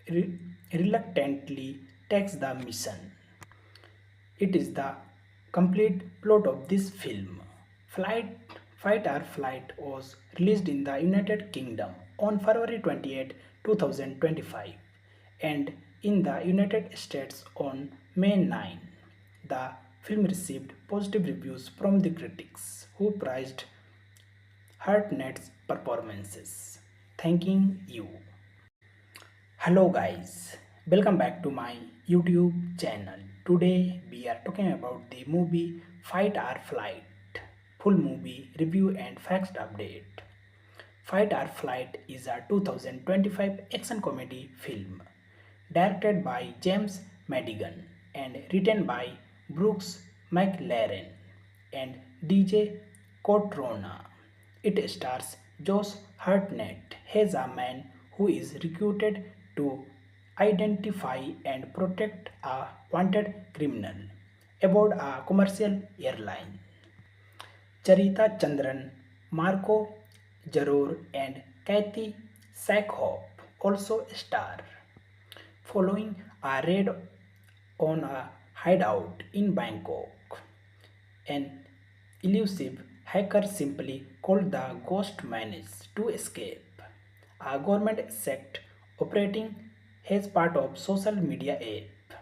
S1: re- reluctantly takes the mission. It is the complete plot of this film. Flight, Fight or Flight was released in the United Kingdom on February 28, 2025 and in the United States on May 9. The film received positive reviews from the critics who praised Hartnett's performances. Thanking you. Hello guys, welcome back to my YouTube channel. Today we are talking about the movie Fight or Flight. Full movie review and facts update. Fight or Flight is a 2025 action comedy film directed by James Madigan and written by Brooks McLaren and DJ Cotrona. It stars Josh Hartnett as a man who is recruited to identify and protect a wanted criminal aboard a commercial airline. Charita Chandran, Marco Jaror, and Kathy Sackhoff also star. Following a raid on a hideout in Bangkok, an elusive hacker simply called the Ghost managed to escape. A government sect operating as part of social media app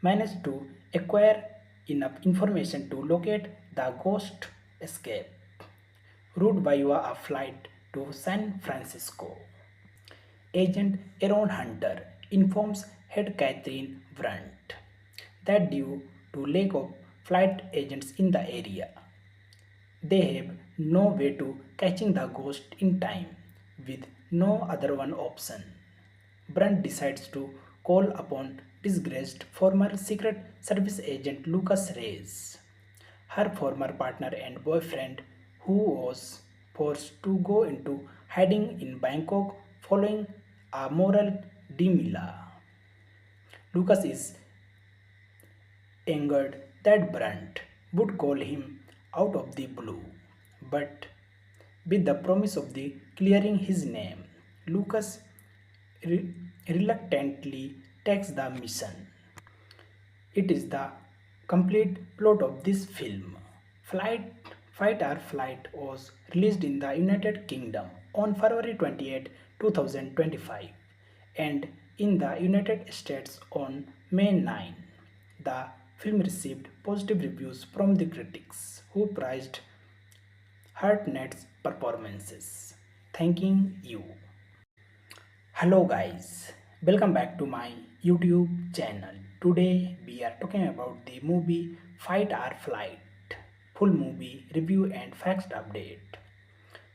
S1: managed to acquire enough information to locate the ghost escape route via a flight to San Francisco. Agent Aaron Hunter informs head Catherine Brandt that due to lack of flight agents in the area, they have no way to catching the ghost in time with no other one option. Brandt decides to call upon disgraced former Secret Service agent Lucas Reyes, her former partner and boyfriend, who was forced to go into hiding in Bangkok following a moral dilemma. Lucas is angered that Brandt would call him out of the blue, but with the promise of the clearing his name, Lucas reluctantly takes the mission. It is the complete plot of this film. Fight or Flight was released in the United Kingdom on February 28, 2025 and in the United States on May 9. The film received positive reviews from the critics who praised Hartnett's performances. Thanking you. Hello guys, welcome back to my YouTube channel. Today we are talking about the movie Fight or Flight. Full movie review and facts update.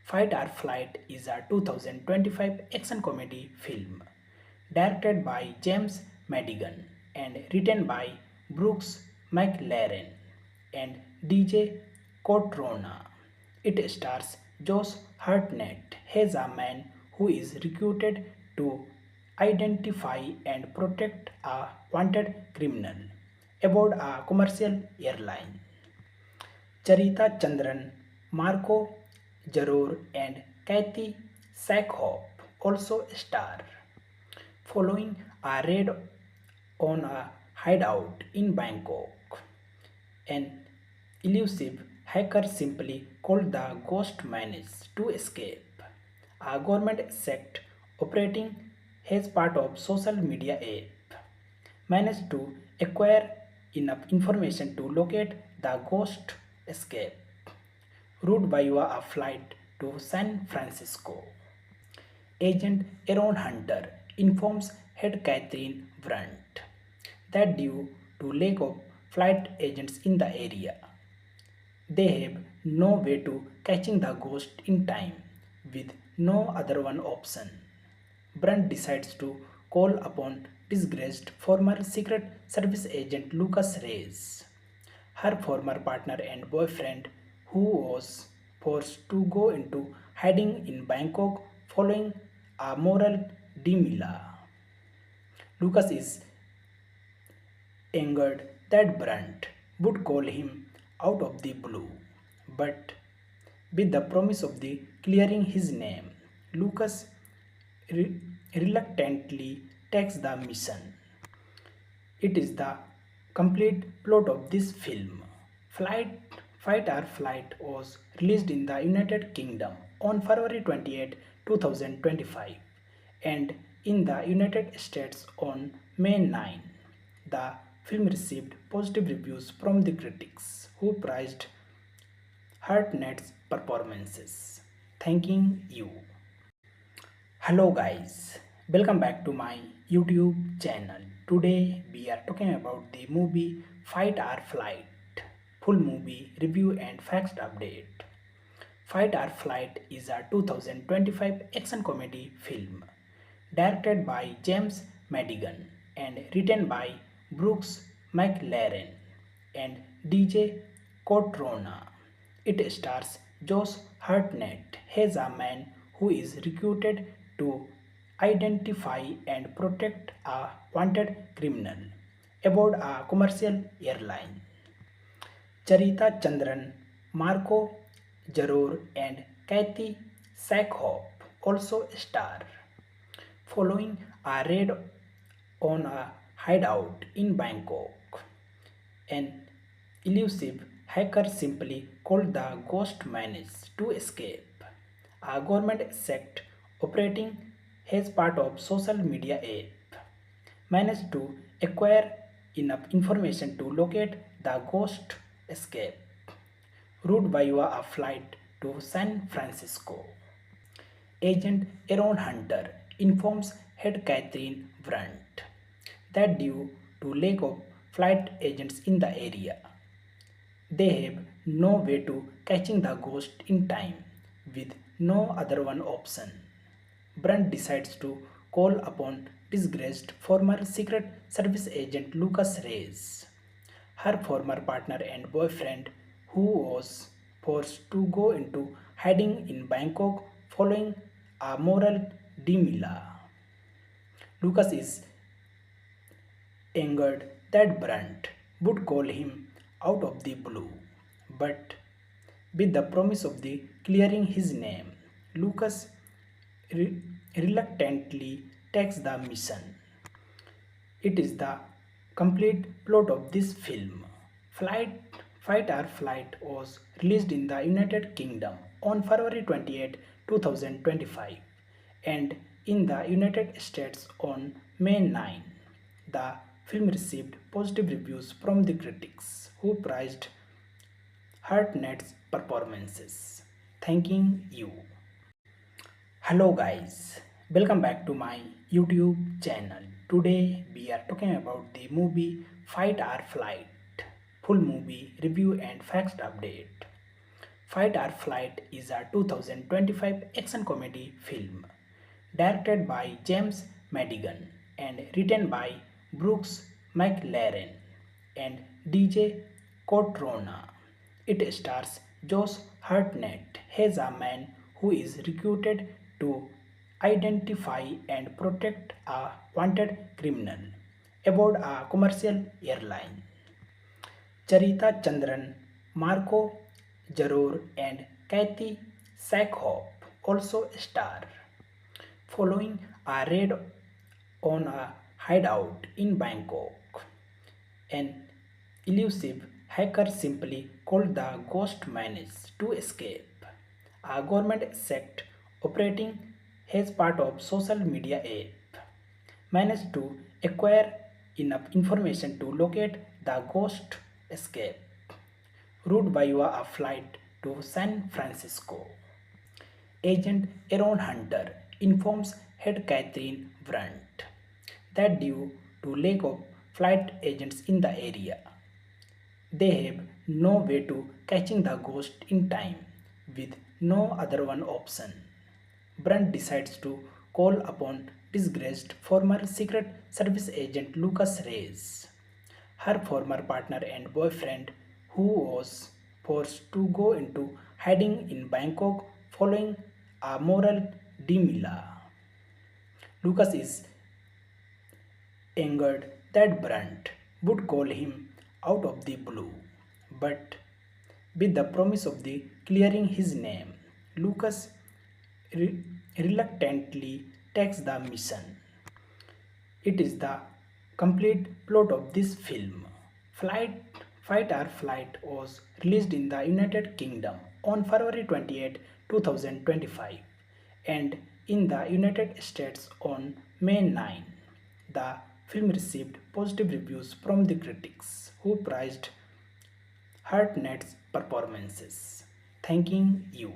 S1: Fight or Flight is a 2025 action comedy film directed by James Madigan and written by Brooks McLaren and DJ Cotrona. It stars Josh Hartnett as a man who is recruited to identify and protect a wanted criminal aboard a commercial airline. Charita Chandran, Marco Jaror, and Kathy Sackhoff also star. Following a raid on a hideout in Bangkok, an elusive hacker simply called the Ghost managed to escape. A government sect operating as part of social media app managed to acquire enough information to locate the ghost escape route via a flight to San Francisco. Agent Aaron Hunter informs head Catherine Brandt that due to lack of flight agents in the area, they have no way to catching the ghost in time with no other one option. Brandt decides to call upon disgraced former Secret Service agent Lucas Reyes, her former partner and boyfriend, who was forced to go into hiding in Bangkok following a moral dilemma. Lucas is angered that Brandt would call him out of the blue, but with the promise of the clearing his name, Lucas re- reluctantly takes the mission. It is the complete plot of this film. Flight, Fight or Flight was released in the United Kingdom on February 28, 2025 and in the United States on May 9. The film received positive reviews from the critics who praised Hartnett's performances. Thanking you. Hello guys, welcome back to my YouTube channel. Today we are talking about the movie Fight or Flight. Full movie review and facts update. Fight or Flight is a 2025 action comedy film directed by James Madigan and written by Brooks McLaren and DJ Cotrona. It stars Josh Hartnett as a man who is recruited to identify and protect a wanted criminal aboard a commercial airline. Charita Chandran, Marco Jaror, and Kathy Sackhoff also star. Following a raid on a hideout in Bangkok, an elusive hacker simply called the Ghost managed to escape. A government sect operating as part of social media app managed to acquire enough information to locate the ghost escape route via a flight to San Francisco. Agent Aaron Hunter informs head Catherine Brandt that due to lack of flight agents in the area, they have no way to catching the ghost in time with no other one option. Brandt decides to call upon disgraced former Secret Service agent Lucas Reyes, her former partner and boyfriend, who was forced to go into hiding in Bangkok following a moral dilemma. Lucas is angered that Brandt would call him out of the blue, but with the promise of the clearing his name, Lucas reluctantly takes the mission. It is the complete plot of this film. Fight or Flight was released in the United Kingdom on February 28, 2025 and in the United States on May 9. The film received positive reviews from the critics who praised Hartnett's performances. Thanking you. Hello guys, welcome back to my YouTube channel. Today we are talking about the movie Fight or Flight. Full movie review and facts update. Fight or Flight is a 2025 action comedy film directed by James Madigan and written by Brooks McLaren and DJ Cotrona. It stars Josh Hartnett as a man who is recruited to identify and protect a wanted criminal aboard a commercial airline. Charita Chandran, Marco Jaror, and Kathy Sackhoff also star. Following a raid on a hideout in Bangkok, an elusive hacker simply called the Ghost managed to escape. A government sect operating as part of social media app managed to acquire enough information to locate the Ghost escape route via a flight to San Francisco. Agent Aaron Hunter informs head Catherine Brandt that due to lack of flight agents in the area, they have no way to catching the ghost in time with no other one option. Brandt decides to call upon disgraced former Secret Service agent Lucas Reyes, her former partner and boyfriend who was forced to go into hiding in Bangkok following a moral dilemma. Lucas is angered that Brandt would call him out of the blue, but with the promise of the clearing his name, Lucas reluctantly takes the mission. It is the complete plot of this film. Flight, Fight or Flight was released in the United Kingdom on February 28, 2025 and in the United States on May 9. The film received positive reviews from the critics who praised Hartnett's performances. Thanking you.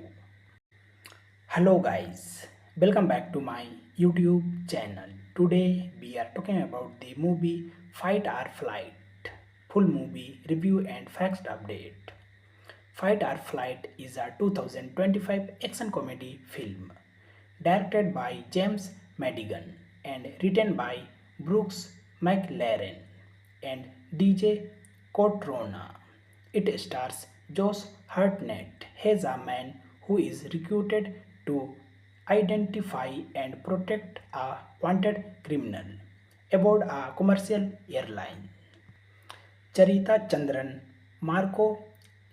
S1: Hello guys, welcome back to my YouTube channel. Today we are talking about the movie Fight or Flight. Full movie review and facts update. Fight or Flight is a 2025 action comedy film directed by James Madigan and written by Brooks McLaren and DJ Cotrona. It stars Josh Hartnett as a man who is recruited to identify and protect a wanted criminal aboard a commercial airline. Charita Chandran, Marco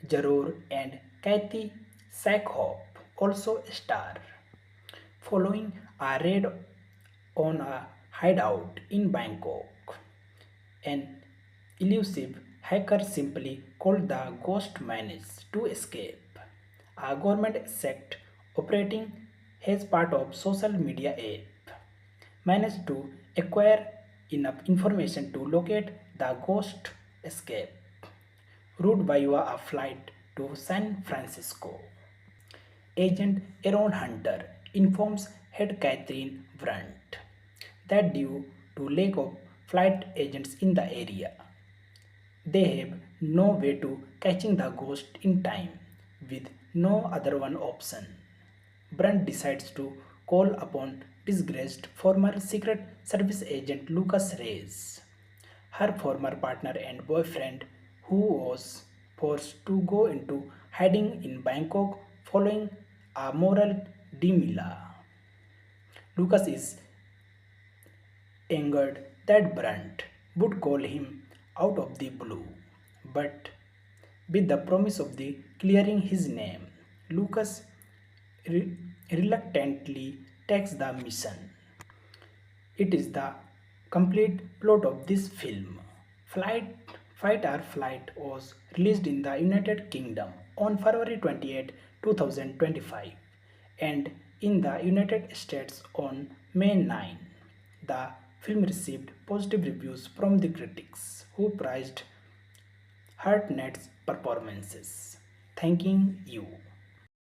S1: Jaror, and Kathy Sackhoff also star. Following a raid on a hideout in Bangkok, an elusive hacker simply called the Ghost managed to escape. A government sect operating as part of social media app managed to acquire enough information to locate the Ghost escape route via a flight to San Francisco. Agent Aaron Hunter informs head Catherine Brandt that due to lack of flight agents in the area, they have no way to catching the ghost in time with no other one option. Brandt decides to call upon disgraced former Secret Service agent Lucas Reyes, her former partner and boyfriend who was forced to go into hiding in Bangkok following a moral dilemma. Lucas is angered that Brandt would call him out of the blue, but with the promise of the clearing his name, Lucas reluctantly takes the mission. It is the complete plot of this film. Fight or Flight was released in the United Kingdom on February 28, 2025 and in the United States on May 9. The film received positive reviews from the critics who praised Hartnett's performances. Thanking you.